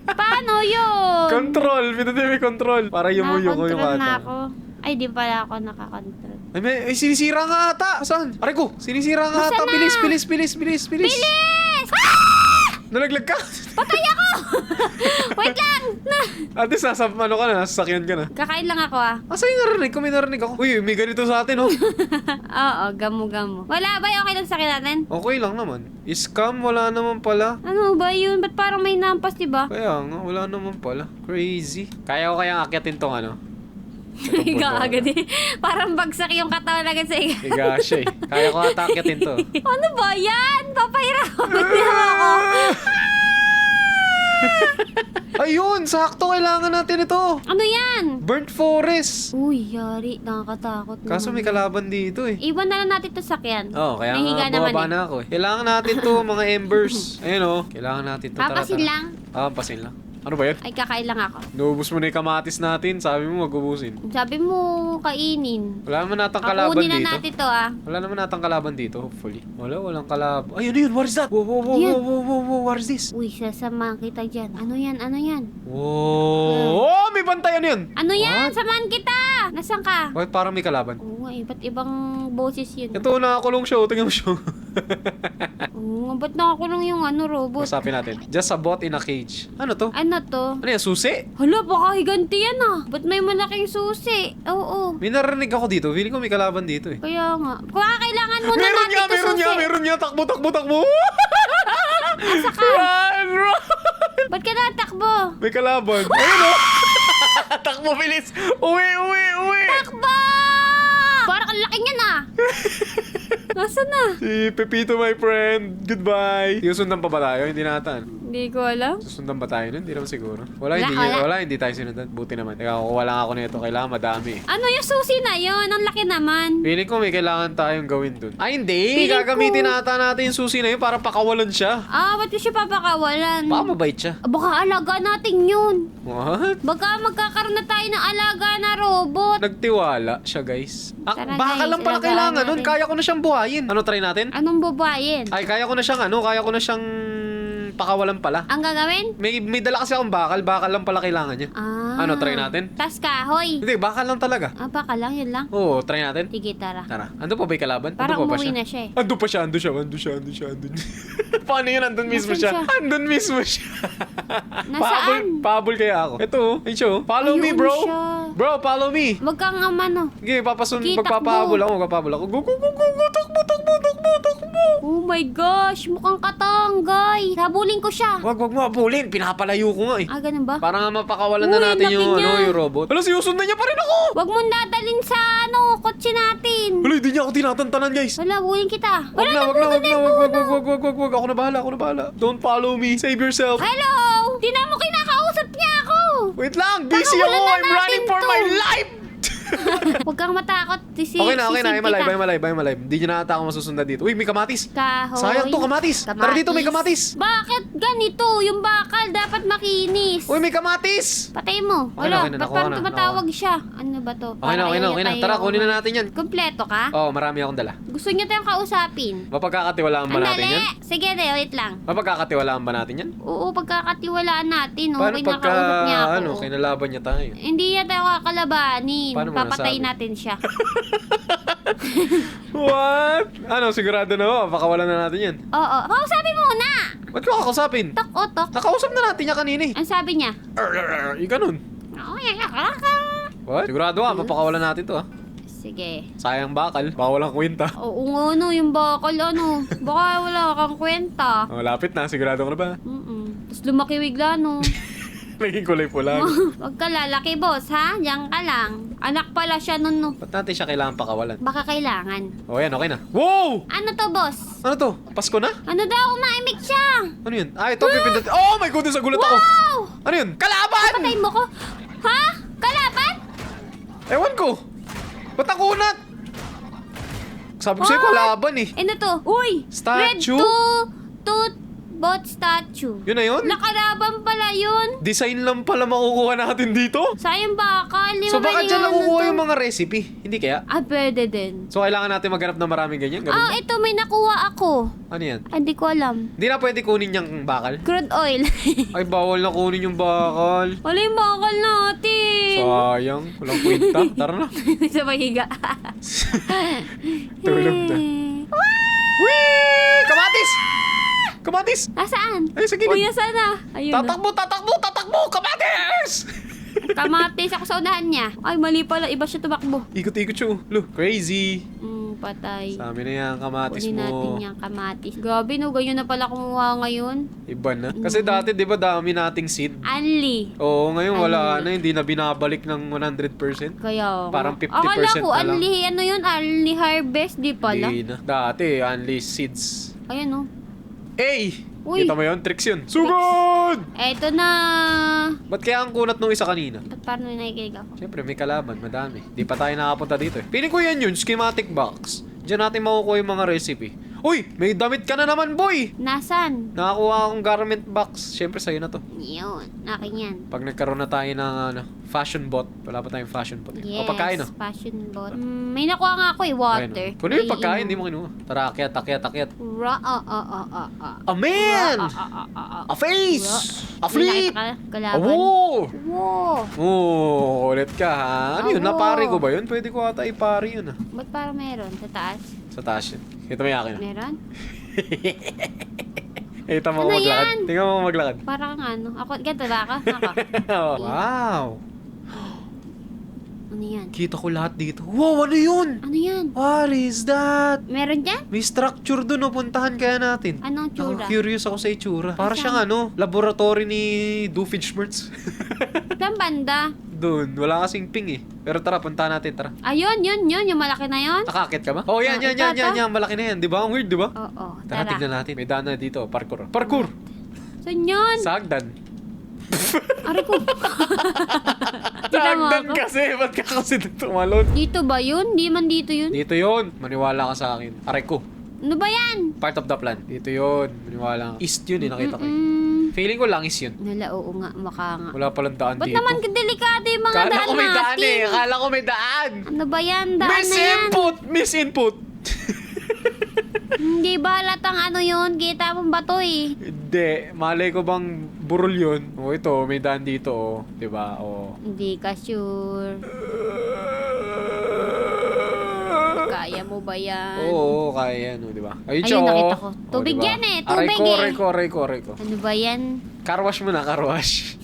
Paano yun? Control. Pinatay may control. Para yumuyo ko yung Nakakontrol na ata. ako. Ay, di pala ako nakakontrol. Ay, sinisira nga ata. Saan? Aray ko. Sinisira nga ata. Nasaan na? Bilis. Bilis! Nalaglag ka. Patay ako! Wait lang! Ate, nasasakyan ka na. Kakain lang ako ah. Asa yung narinig ko? May narinig ako. Uy, may ganito sa atin oh. Oo, gamo-gamo. Wala ba? Okay lang sa akin natin? Okay lang naman. Scam, wala naman pala. Ano ba yun? Ba't parang may nampas, diba? Kaya nga, wala naman pala. Crazy. Kaya ko kayang akyatin tong Higa agad eh. Parang bagsak yung katawan agad sa higa. Higa siya eh. Kaya ko ata akyatin to. Ano ba yan? Papahirapan niya ako. Ayun, sakto. Kailangan natin ito. Ano yan? Burnt forest. Uy, yari. Nakakatakot naman. Kaso may kalaban dito eh. Iwan na lang natin to sakyan. Oo, kaya May higa nga naman bumaba eh. na ako eh. Kailangan natin to, mga embers. Ayun oh. Kailangan natin to. Papasin lang. Papasin lang. Ano ba yan? Ay, kakain lang ako. Naubos mo na yung kamatis natin. Sabi mo, mag-ubusin. Sabi mo, kainin. Wala naman natang kalaban Kakunin na dito. natin to ah. Wala naman natang kalaban dito, hopefully. Walang kalaban. Ay, ano yun? What is that? Whoa, Yan. what is this? Uy, sasama kita dyan. Ano yan? Whoa! Oh, may bantay. Ano yun? Ano yan? What? Samahan kita! Nasaan ka? Bakit parang may kalaban? Oo nga eh, ba't ibang boses yun? Ito, nakakulong siya. Tingnan mo siya. Oo nga, ba't nakakulong yung robot? Usapin natin. Just a bot in a cage. Ano to? Ano to? Ano yan? Susi? Hala, baka higanti yan ah. Ba't may malaking susi? Oo. May narinig ako dito. Feeling ko may kalaban dito eh. Kaya nga. Kaya kailangan muna Meron natin to susi. meron niya. Takbo. Asa ka? Run! Ba't ka natakbo? May kalaban. Ayun o. Takbo, bilis. Uwi. Takbo! Parang ang laki niyan ah. Nasaan na? Si Pepito, my friend. Goodbye. Susundan pa ba tayo? Hindi natin. Hindi ko alam. Susundan ba tayo nun? Hindi naman siguro. Wala. Hindi tayo sinundan. Buti naman. Teka, kukuha lang ako nito. Kailangan madami. Ano yung susi na yon? Ang laki naman. Feeling ko may kailangan tayong gawin dun. Ay, hindi. Feeling Gagamitin ko- ata natin yung susi na yun para pakawalan siya. Ba't ko siya papakawalan? Baka mabait siya. Baka alaga natin yun. What? Baka magkakaroon na tayo ng alaga na robot. Nagtiwala siya, guys. Tara, Baka guys, lang pala alagaan kailangan nun. natin. Kaya ko na siyang buhayin. Ano, try natin? Anong babayin? Ay, kaya ko na siyang pakawalan pala. Ang gagawin? May dala kasi akong bakal. Bakal lang pala kailangan niya. Ano, try natin? Tas kahoy. Hindi, bakal lang talaga. Baka lang, yun lang. Oo, try natin. Sige, tara. Tara. Ando pa ba yung kalaban? Parang Ando pa ba umuwi siya? na siya eh. Ando pa siya. Paano yun? Andun mismo Nasaan siya. siya? Andun mismo siya. Nasaan? Pahabol kaya ako. Ito, ayun siya. Follow me, Ayun bro. siya. Bro, follow me. Wag kang amano. Sige, Sige, magpapahabol takbo. ako. Go. Takbo. Oh my gosh, mukhang katanggay. Habulin ko siya. Wag mo habulin. Pinapalayo ko nga eh. Ganun ba? Para nga mapakawalan na Uy, natin laki yung, niya. yung robot. Hala, sinusundan niya pa rin ako. Wag mong dadalin sa kotse natin. Hala, hindi niya ako tinatantanan, guys. Wala, bulin kita. Wag na. Ako na bahala. Don't follow me. Save yourself. Hello! Di na mo kinakausap niya ako. Wait lang, busy Pakawalan ako. na I'm running natin for to. my life. Huwag kang matakot. Okay na. I'm alive. Hindi niya na ata ako masusundan dito. Uy, may kamatis. Kahoy. Sayang to, kamatis. Tara dito, may kamatis. Bakit ganito? Yung bakal dapat makinis. Uy, may kamatis. Patay mo. Okay na, Wala, okay na, ba't nakuha parang na, tumatawag siya? Ano ba to? Okay na. Tara, kunin na natin yan. Kompleto ka? Oh, marami akong dala. Gusto niyo tayong kausapin? Mapagkakatiwalaan ba natin yan? Sige, wait lang. Mapagkakatiwalaan ba natin yan? Oo, pagkakatiwalaan natin. Paano Kinakausap niya ako. pagka, kinalaban niya tayo? Hindi niya tayo kakalabanin. Paano mo Papatay nasabi? natin siya. What? Ano, sigurado na ba? Pakawalan na natin yan. Oo. Kausapin muna! Ba't ko kakausapin? Tok o tok. Nakausap na natin niya kanina eh. Ang sabi niya? Yung ganun. What? Sigurado ka, papakawalan natin to ah. Sige. Sayang bakal. Baka walang kwenta. Oo nga, ano, yung bakal, ano. Baka wala kang kwenta. Oh, lapit na. Sigurado ka na ba? Tapos lumaki bigla, no. Naging kulay pula. Huwag ka lalaki, boss, ha? Diyan ka lang. Anak pala siya nun, no. Ba't natin siya kailangan pakawalan? Baka kailangan. Oh, yan. Okay na. Wow! Ano to, boss? Ano to? Pasko na? Ano daw, umaimik siya. Ano yun? Ah, ito. Pipindot. Oh my goodness! Nagulat ako. Wow! Ano yun? Kalaban! Patay mo ko. Ha? Kalaban? Ewan ko. Ba't ako unat? Sabi ko sa'yo, What? kalaban eh. Ano to? Uy! Statue? Red bot statue. Yun na yun? Nakalaban pala yun. Design lang pala makukuha natin dito. Sayang bakal. Di So ba baka dyan ano nakukuha to? yung mga recipe. Hindi kaya? Ah, pwede din. So kailangan natin maghanap ng maraming ganyan. Ganun Ah, ba? ito may nakuha ako. Ano yan? Ah, Hindi ko alam. Hindi na pwede kunin yung bakal? Crude oil. Ay, bawal na kunin yung bakal. Wala yung bakal natin. Sayang. Walang kwenta. Tara na. Sa mahiga. Tulog na. Whee! Kamatis! Kamatis! Nasaan? Ay, sa gilid. Uy, nasaan na? Ayun na. Tatakbo, tatakbo, tatakbo! Kamatis! Kamatis ako sa unahan niya. Ay, mali pala. Iba siya tumakbo. Ikot-ikot siya. Look, crazy. Patay. Sa amin na yan, kamatis Kunin natin mo. yung kamatis. Grabe, no? Ganyan na pala kumuha ngayon. Iba na. Kasi dati, di ba, dami nating seed? Anli. Oo, ngayon wala na, hindi na binabalik ng 100%. Kaya, Parang 50% akala ko, na lang. anli, ano yun? Anli harvest, di pala. Hindi na. Dati, only seeds. Ayan, no? Hey! Uy. Kita mo yun? Tricks yun. Sugod! Eto na. Ba't kaya ang kunat nung isa kanina? Ba't parang nakikinig ako? Siyempre, may kalaban. Madami. Di pa tayo nakapunta dito eh. Piling ko yan yun, schematic box. Diyan natin makukuha yung mga recipe. Uy! May damit ka na naman, boy! Nasaan? Nakakuha akong garment box. Siyempre, sa'yo na to. Yun. Akin yan. Pag nagkaroon na tayo ng fashion bot. Wala pa tayong fashion bot. Yes. O pagkain, no? Fashion bot. May nakuha nga ako eh. Water. Kuno yung pagkain, hindi mo kinuha. Tara, akyat, akyat, akyat. A man! A face! A flip! Kalaban. Oh! Wow. Oh, ulit ka ha. Ano yun? Oo. Napari ko ba yun? Pwede ko ata ipari yun ah. Ba't parang meron? Sa taas? Sa taas yun. Kita mo yung akin ah. Meron? Kita mo Ano ako maglakad. yan? Tingnan mo ako maglakad. Parang ano? Ako, ganito ba ako? Ako. Wow! Ano yan? Kita ko lahat dito. Wow, ano yun? Ano yan? What is that? Meron dyan? May structure dun, oh. Puntahan kaya natin. Anong tsura? Curious ako sa itsura. Para Saan? siyang ano, laboratory ni Doofenshmirtz. Saan banda? Doon, wala kasing ping eh. Pero tara, puntahan natin, tara. Ayun, yun. Yung malaki na yun? Nakakit ka ba? Oh, yan, Ah, yan, ito, yan, malaki na yan. Di ba? Ang weird, di ba? Oo, Tara, tara. tignan natin. May daan na dito. Parkour. Parkour! Saan yun? Sa hagdan. Aray ko. Sa Tignan mo hagdan ako. kasi. Ba't ka kasi tumalon? Dito ba yun? Di man dito yun. Dito yon. Maniwala ka sa akin. Aray ko. Ano ba yan? Part of the plan. Dito yon. Maniwala ka. East yun eh. Nakita ko eh. Feeling ko langis yun. Nala, oo nga. Maka nga. Wala palang daan Ba't dito. naman delikado yung mga Kala daan ko may daan natin? eh. Kala ko may daan. Ano ba yan? Daan Miss na yan. input! Miss input! Hindi ba halatang ano yun? Kita mong bato eh. Hindi. Malay ko bang burol yun? O ito, may daan dito oh. Diba? Oh. Hindi ka sure. Kaya mo ba yan? Oo, kaya yan, oh, di ba? Ayun Ayun, siya, oh. nakita ko. Oh, Tubig diba? yan eh, tubig aray eh. ko, aray ko. Ano ba yan? Carwash mo na, carwash.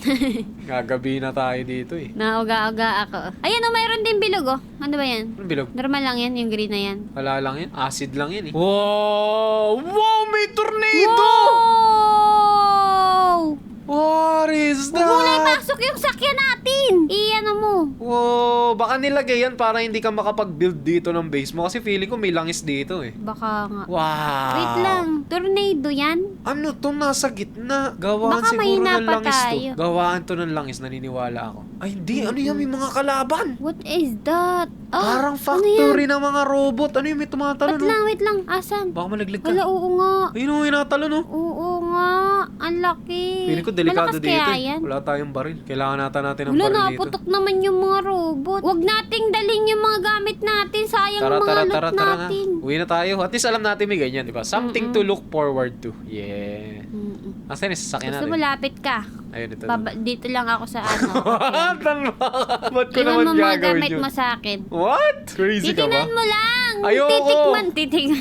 Gagabi na tayo dito eh. Nauga-uga ako. Ayan o, mayroon din bilog oh. Ano ba yan? Anong bilog? Normal lang yan, yung green na yan. Wala lang yan. Acid lang yan eh. Wow! Wow! May tornado! Wow! What is that? Wala pasok yung sakyan natin! Iyan mo. Wow! Baka nilagay yan para hindi ka makapag-build dito ng base mo. Kasi feeling ko may langis dito eh. Baka nga. Wow! Wait lang. Tornado yan? Ano to? Nasa gitna. Gawaan Baka siguro mahina ng pa langis tayo. to. Gawaan to ng langis. Naniniwala ako. Ay hindi. Ano yan? May mga kalaban. What is that? Parang ano factory yan? ng mga robot. Ano yung may tumatalon? Wait lang. Asan? Baka malaglag ka. Wala, oo nga. Ayun o, yung natalon o. Oo nga. Ang laki. Feeling ko delikado Malakas dito. kaya eh. yan? Wala tayong baril. Kailangan natin ng Wala, baril dito. naputok naman yung mga robot. Huwag nating dalhin yung mga gamit natin. Sayang Tara, mga tara, loot tara, tara nga. natin. Uwi na tayo. At least alam natin may ganyan, di ba? Something to look forward to. Yeah. Asan yung sasakyan Gusto natin? mo lapit ka. Ayun, ito. Dito lang ako sa ano. Tan ba? Ba't ko Iwan naman mo mga gagawin gamit yun? mo sa akin. What? Crazy ka ba? Titignan mo lang. Ayoko. Titikman.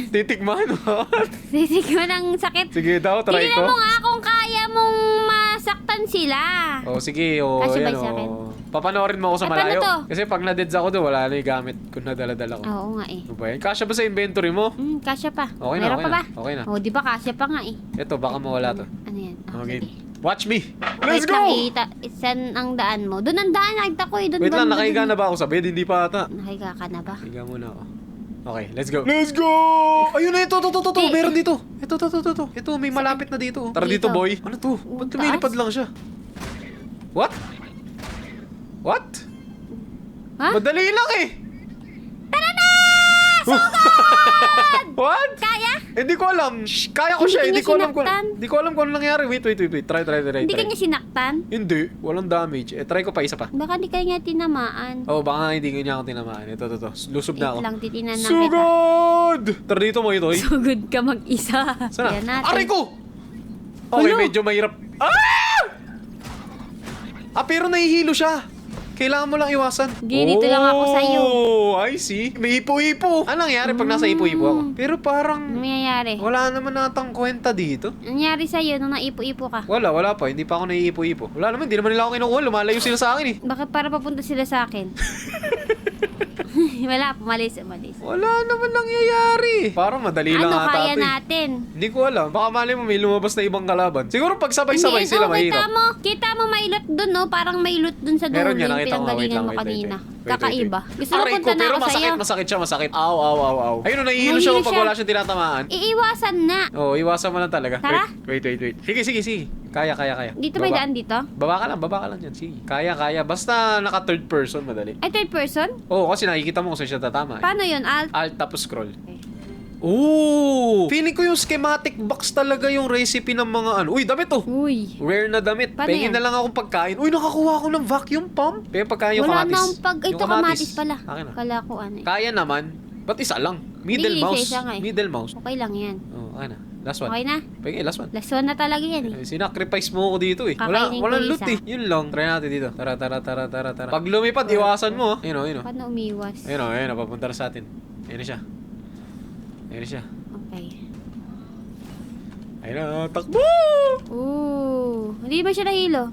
Titikman? What? Titikman ang sakit. Sige daw, try Tingnan ko. mo nga kung kaya mong masaktan sila. Oh, sige. Oh, Kasya ba ayan, sa akin? oh. Papanoorin mo ako sa Ay, paano malayo. to? Kasi pag na-deads ako doon, wala na yung gamit kung nadala-dala ko. Oo nga eh. Ano ba yan? Kasya ba sa inventory mo? Kasya pa. Okay na, Meron okay pa na. ba? Okay na. Oh, di ba kasya pa nga eh. Ito, baka mawala to. Ano yan? Okay. Sige. Watch me! Wait Let's go! lang, saan ang daan mo? Doon ang daan, nakita ko eh. Doon Wait lang, banda nakahiga dun. na ba ako sa bed? Hindi pa ata. Nakahiga ka na ba? Higa muna ako. Okay, let's go. Let's go! Ayun na, ito. Eh. Meron dito. Ito. Ito, may malapit na dito. Tara dito, Dito. boy. Ano to? Ba't taas? lumilipad lang siya? What? What? Ha? Madali lang eh. Tara na! What? Kaya? Hindi ko alam. Shh, kaya ko siya. Hindi Hindi ka ko alam kung sinaktan. Hindi ko alam kung ano nangyari. Wait. Try. Hindi ka niya sinaktan? Hindi, walang damage. Try ko pa isa pa. Baka hindi ka niya tinamaan. Oh, baka hindi niya ako tinamaan. Ito. Lusob na ako. Wait lang, titinan na kita. Sugod! Tara dito mo ito, Sugod ka mag-isa. Sana? Yan natin. Aray ko! Okay, Ano? medyo mahirap. Pero nahihilo siya. Kailangan mo lang iwasan. Ganito lang ako sa'yo. Oh, I see. May ipo-ipo. Ano nangyari pag nasa ipo-ipo ako? Pero Ano parang mangyayari? wala naman natang kwenta dito. Nangyari sa'yo nung naipo-ipo ka? Wala pa. Hindi pa ako naiipo-ipo. Wala naman, hindi naman nila ako kinukuha. Lumalayo sila sa akin eh. Bakit para papunta sila sa akin? Wala, umalis. Wala naman nangyayari. Parang madali lang Ano ata kaya ito eh. natin? Hindi ko alam. Baka mali mo may lumabas na ibang kalaban. Siguro pag sabay-sabay Hindi, sila oh, mahirap. kita mo may loot dun, no? Parang may loot dun sa dulo Meron yan, yung nakita ko nga. Wait pinanggalingan lang, mo wait. kanina. Wait. Kakaiba. Gusto mo Aray punta na pero ako sa'yo. masakit siya, masakit. Aw. Ayun, nahihilo siya Nahihilo kapag siya. wala siyang tinatamaan. Iiwasan na. Oo, iwasan mo lang talaga. Tara. Wait. Sige. Kaya. Dito may daan dito? Baba ka lang yan. Sige. Kaya. Basta naka third person, madali. Ay, third person? Oo, kasi nakikita mo kung saan siya tatama. Paano yun? Alt? Alt tapos scroll. Okay. Ooh! Feeling ko yung schematic box talaga yung recipe ng mga ano. Uy, damit to! Uy. Rare na damit. Paano Pengin yan? na lang akong pagkain. Uy, nakakuha ako ng vacuum pump. Pero pagkain yung Wala kamatis. na akong pag... Yung Ito kamatis pala. Akin na. Kala ko ano eh. Kaya naman. Ba't isa lang? Middle Hindi, mouse. isa nga eh. Middle mouse. Okay lang yan. Oh, akin na. Last one. Okay na? Pengin, last one. Last one na talaga yan eh. Sinacrifice mo ako dito eh. Kakainin ko Walang isa. loot eh. Yun lang. Try natin dito. Tara. Pag lumipad, iwasan mo. Ayun o. Paano umiwas? Ayun o. Papunta na sa atin. Ayun na siya. Okay. Ayun na. Takbo! Ooh. Hindi ba siya nahilo?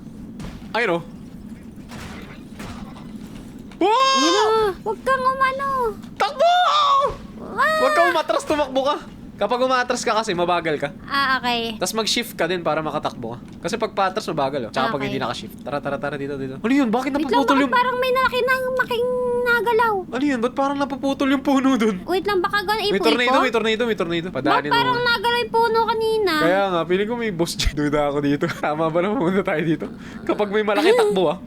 Ayun o. Ayun Wow! na. Huwag kang umano. Takbo! Ah! Huwag ka umatras, tumakbo ka. Kapag umatras ka kasi, mabagal ka. Ah, okay. Tapos mag-shift ka din para makatakbo ka. Kasi pag patras, mabagal. Oh. Tsaka pag Okay. hindi naka-shift. Tara, dito. Ano yun? Bakit Wait lang, napuputol bakit yung... parang may making nagalaw? Ano yun? Ba't parang napuputol yung puno dun? Wait lang, baka gano'n May tornado. Ba't Padaanin parang mo. nagalaw yung puno kanina? Kaya nga, feeling ko may boss dyan. Duda ako dito. Tama ba na pumunta tayo dito? Kapag may malaki takbo ah.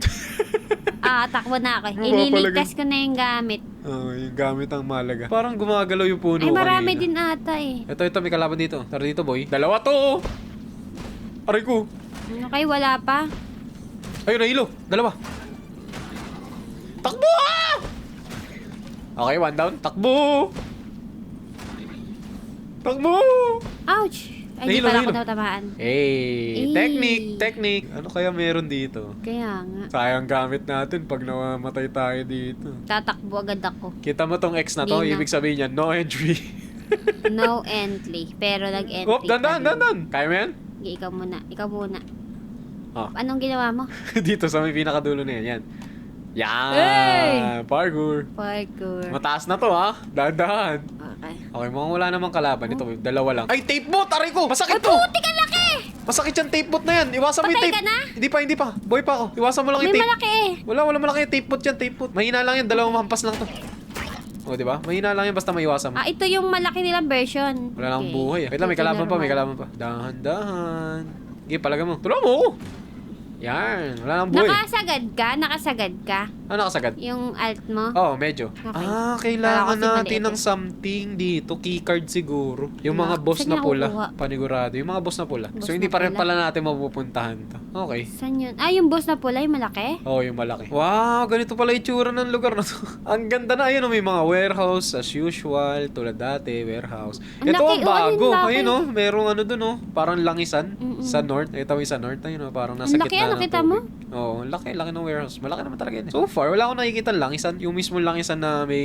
Takbo na ako. Mapapalagay. Ililigtas ko na yung gamit. Yung gamit ang malaga. Parang gumagalaw yung puno Ay, marami kanina. din ata eh. Ito, may kalaban dito. Tara dito, boy. Dalawa to! Aray ko. Okay, wala pa. Ayun, nahilo. Dalawa. Takbo! Okay, one down. Takbo! Ouch! Ay, di Nahilo, pala ako nahilo. natamaan. Hey, Eh. technique. Ano kaya meron dito? Kaya nga. Sayang gamit natin pag namatay tayo dito. Tatakbo agad ako. Kita mo tong X na to, Hindi na. ibig sabihin niya, no entry. No entry. Pero nag-entry. Hop, dandan. Kaya mo yan? Sige, ikaw muna. Oh. Anong ginawa mo? Dito sa may pinakadulo na yan. Yan. Hey! Parkour. Parkour. Mataas na to ha. Dahan. Okay. Okay, mukhang wala namang kalaban. Ito, dalawa lang. Ay, tape bot! Aray ko! Masakit to! Puti ka laki! Masakit yung tape bot na yan. Iwasan mo yung Patay tape. ka na? Hindi pa. Boy pa ako. Iwasan mo lang May yung tape. malaki eh. Wala malaki yung tape bot yan, tape bot. Mahina lang yan. Dalawang hampas lang to. O, di ba? Mahina lang yan basta maiwasan mo. Ito yung malaki nilang version. Wala nang Okay. buhay. Wait lang, may Ito kalaban normal. pa. Dahan. Sige, palaga mo. Tulungan mo! Yan. Wala nang buhay. Nakasagad ka? Ano nakasagad? Yung alt mo? Oh, medyo. Okay. Kailangan Wala kasi natin maliit ng something dito. Keycard siguro. Yung mga boss Saan na niya pula. kukuha? Panigurado. Yung mga boss na pula. Boss So, hindi na pa rin pula? pala natin mapupuntahan to. Okay. Saan yun? Yung boss na pula, yung malaki? Oh, yung malaki. Wow, ganito pala itsura ng lugar na to. Ang ganda na. Ayun, may mga warehouse as usual. Tulad dati, warehouse. Ang Ito laki, ang bago. ang laki. Ayun, oh. Merong ano dun, oh. Parang langisan. Mm-mm. Sa north. Ito yung sa north. Ayun, oh. Parang nasa Ang laki, gitna ng nakita tubig. mo? Oo, laki ng warehouse. Malaki naman talaga yan. So far, far, wala akong nakikita langisan. Yung mismo langisan na may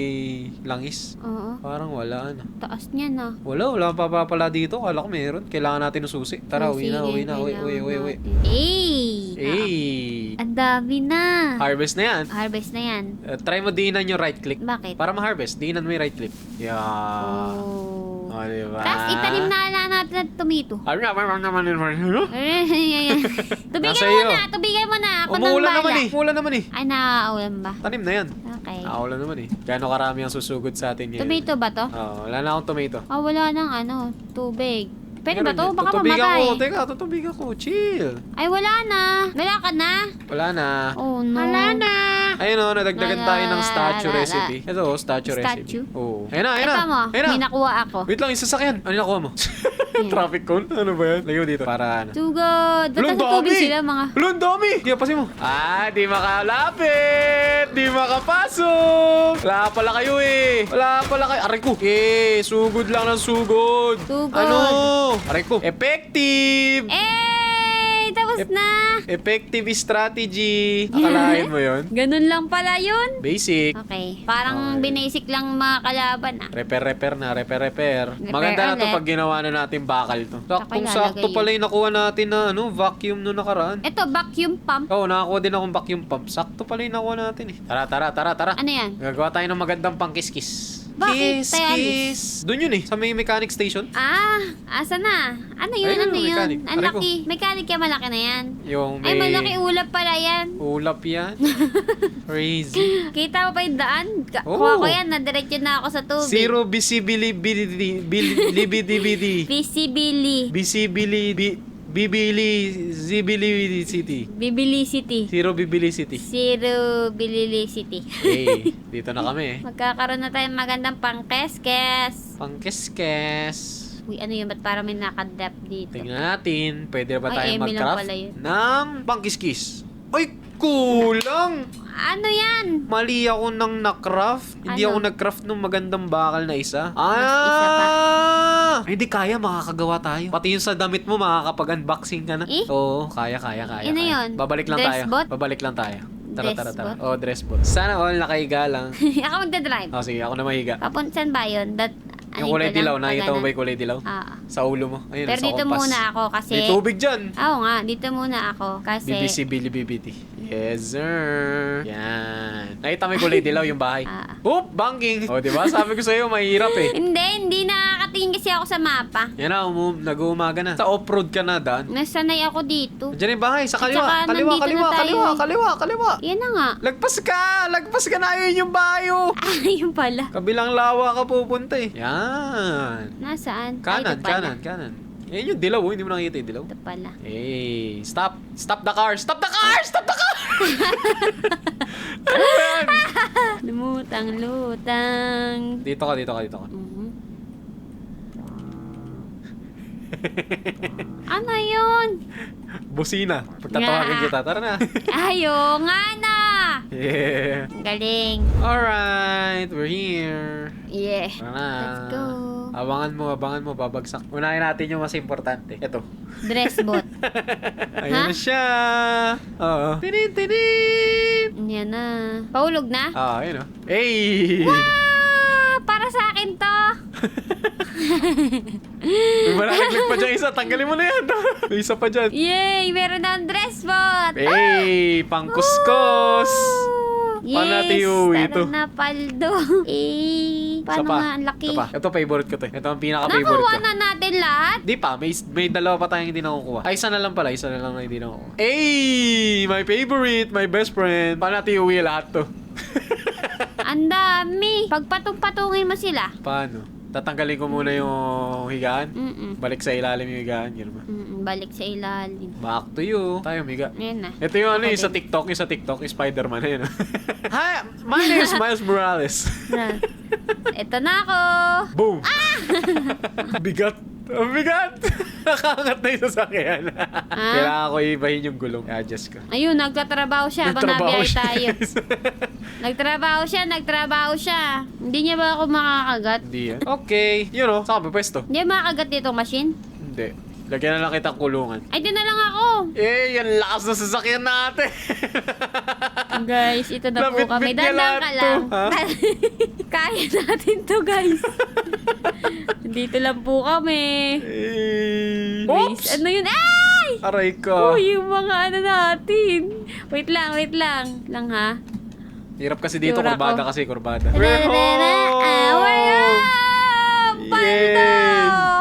langis. Oo. Parang wala na. Taas niya na. Wala pa pala dito. Kala ko meron. Kailangan natin ng susi. Tara, uwi na. Uwi. Hey! Ang dami na. Harvest na yan. Harvest na yan. Try mo diinan yung right click. Bakit? Para ma-harvest, diinan mo yung right click. Yeah. Oh. Oh, diba? Tapos itanim na ala natin ng tomato. Nasa Tubigay mo na. Ako nang Umuulan bala. Umuulan naman eh. Ay, naaulan ba? Tanim na yan. Okay. Nakaulan naman eh. Gano'ng karami ang susugod sa atin ngayon. Tomato ba to? Oo, wala na akong tomato. Ah, wala nang tubig. Pwede ba to? Baka tutubigan mamatay. ko. Teka, tutubigan ko. Chill. Ay, wala na. Wala ka na. Wala na. Oh, no. Wala na. Ayun o, nadagdagan tayo ng statue recipe. Ito, statue recipe. Statue? Oo. Ayun na. Ito mo, Ayun may na. nakuha ako. Wait lang, yung sasakyan. Ano yung nakuha mo? Traffic cone? Ano ba yan? Lagyan mo dito. Para ano? Sugod. Ba't nasa tubig sila mga... Ang dami! Kaya pasin mo. Di makalapit! Di makapasok! Wala pala kayo eh! Wala pala kayo. Aray ko! Sugod lang ng sugod! Sugod. Ano? Aray ko! Effective! Tapos na. Effective strategy! Akalain mo yun? Ganun lang pala yun. Basic. Okay. Parang Okay. binasic lang mga kalaban ah. Repair. Maganda na to ulit. pag ginawa na natin bakal to. Saktong ilalagay sakto yun. pala yung nakuha natin na vacuum no nakaraan. Ito, vacuum pump. Oo, nakakuha din akong vacuum pump. Sakto pala yung nakuha natin eh. Tara. Ano yan? Gagawa tayo ng magandang pangkiskis. Bakit Kiss, tayo kiss. Doon yun eh, sa may mechanic station. Asa na? Ano yun? Ayun, Ano yun? mechanic. Ang Aray ko. laki. Mechanic yan, malaki na yan. Yung Ay, may malaki ulap pala yan. ulap yan. Crazy. Kita mo pa yung daan? Oo. Kuha ko yan, nadiretso na ako sa tubig. Zero visibility. Visibili. Bibili City. Bibili City. Zero Bibili City. Zero Bilili City. Hey, dito na kami eh. Magkakaroon na tayong magandang pangkeskes. Pangkeskes. Uy, ano yun? Ba't parang may nakadrop dito? Tingnan natin, pwede ba Ay, tayo Emil lang mag-craft pala yun. ng pangkiskis? Ay, kulang! Ano yan? Mali ako nang na-craft. Hindi Ano? ako nag-craft ng magandang bakal na isa. isa pa. Ay, hindi kaya, makakagawa tayo. Pati yung sa damit mo, makakapag-unboxing ka na. Eh? Oo, kaya. Yun na kaya. yun. Babalik lang Dress tayo. bot? Babalik lang tayo. Tara. Dress bot? Oh, dress bot. Sana all nakahiga lang. Ako magdadrive. Oh, sige, ako na mahiga. Papunsan ba yun? Yung kulay dilaw, nakita mo ba yung kulay dilaw? Sa ulo mo. Ayun, Pero sa dito kompas. muna ako kasi... May tubig dyan. Oo nga, dito muna ako kasi... BBC Billy BBT. Yes, sir. Yan. Nakita mo yung kulay dilaw yung bahay. Oop, banking. O, diba? Sabi ko sa'yo, mahirap eh. Hindi nakakatingin kasi ako sa mapa. Yan na, nag-uumaga na. Sa off-road ka na, Dan. Nasanay ako dito. Diyan yung bahay, sa kaliwa. Tsaka nandito na tayo. Kaliwa. Yan na nga. Lagpas ka na, ayun yung bahay, oh. Ayun pala. Kabilang lawa ka pupunta eh. Yan. Nasaan? Kanan. Yan yung dilaw, oh. Hindi mo nakikita yung dilaw. Ito pala. Hey, stop the car! Ano ba yan? Lumutang. Dito ka. Mhm. Ano yun? Busina. Pagtatawagin kita. Tara na. Ayo nga na. Yeah. Ang galing. Alright, we're here. Yeah. Tara na. Let's go. Abangan mo, babagsak. Unahin natin yung mas importante. Ito. Dress bot. Ayun na siya. Oo. Tinin. Yan na. Paulog na? Ayun o. Hey! Para sa akin to. May malalaglag pa dyan isa. Tanggalin mo na yan. May isa pa dyan. Yay! Meron na ang dress bot. Hey! Pangkuskos! Paano natin iuwi ito? Tara na, Paldo. Paano nga ang laki? Ito, favorite ko to. Ito ang pinaka-favorite Nakuha ko. na natin lahat? Di pa, may dalawa pa tayong hindi nakukuha. Ay, isa na lang pala. Isa na lang na hindi nakukuha. Hey! My favorite, my best friend. Paano natin iuwi lahat to? Ang dami. Pagpatong-patungin mo sila. Paano? Tatanggalin ko muna yung higaan. Balik sa ilalim yung higaan. Yun ba? Balik sa ilalim. Back to you. Tayo, miga. Yan na. Ito yung ano yung sa TikTok. Yung sa TikTok, yung Spider-Man na yun. Hi! My name is Miles Morales. Ito na ako. Boom! Bigat. Ang bigat! Nakaangat na yung sasakyan. Kailangan ko ibahin yung gulong. I-adjust ko. Ayun, nagtatrabaho siya habang Nagtrabaho nabiyay siya, tayo. guys. Nagtrabaho siya. Hindi niya ba ako makakagat? Hindi yan. Okay. Yun o. Saan ka pwesto? Hindi niya makakagat dito machine? Hindi. Lagyan na lang kitang kulungan. Ay, doon na lang ako. Yan lakas na sasakyan natin. Guys, ito na po Labit-bit kami. niya Dandan lahat ka to, lang. ha? Kaya natin to, guys. Dito lang po kami. Eh. Guys, Oops! ano yun? Ay! Aray ka. Oh, yung mga ano natin. Wait lang. Lang ha. Hirap kasi dito, Tura kurbada ko. kasi, kurbada. Paldo!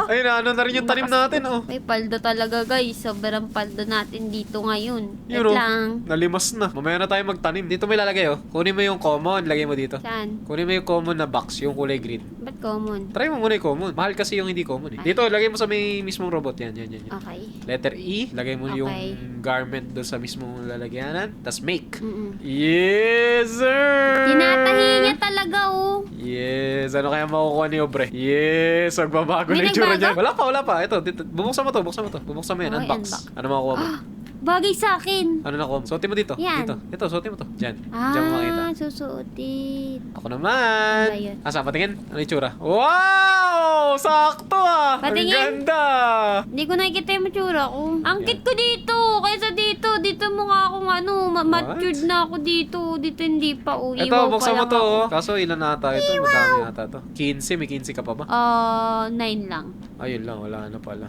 Ayun na, ano na rin yung tanim natin, oh. May paldo talaga, guys. Sobrang paldo natin dito ngayon. Yun, Wait oh. lang. Nalimas na. Mamaya na tayo magtanim. Dito may lalagay, oh. Kunin mo yung common, lagay mo dito. Saan? Kunin mo yung common na box, yung kulay green. Ba't common? Try mo muna yung common. Mahal kasi yung hindi common, eh. Dito, lagay mo sa may mismong robot. Yan. Okay. Letter E, lagay mo yung Okay. garment doon sa mismong lalagyanan. Tapos make. Mm-mm. Yes, sir! Tinatahi niya talaga, oh. Yes! Ano kaya makukuha ni Obre? Yes! Magbabago May na yung tsura nagbago? niya. Wala pa. Ito, dito. Bubuksan mo to. Bubuksan mo yan. Okay, Unbox. unbox. Ano makukuha mo? Bagay sa akin. Ano nakuha mo? Suotin mo dito. Yan. Dito. Ito, suotin mo to. Diyan. Diyan mo makita. Susuotin. Ako naman. Ano ba yun? Asa, patingin? Ano yung tsura? Wow! Sakto ah! Patingin. Ang ganda! Hindi ko nakikita yung matsura ko. Ang cute ko dito. Kaysa dito. Dito mo nga akong ano, matured na ako dito. Dito hindi pa. Ito, Iwaw buksan pa mo lang to. ako. Oh. Kaso ilan na ata ito? Madami ata to. 15. May 15 ka pa ba? 9 lang. Ayun lang. Wala na pala.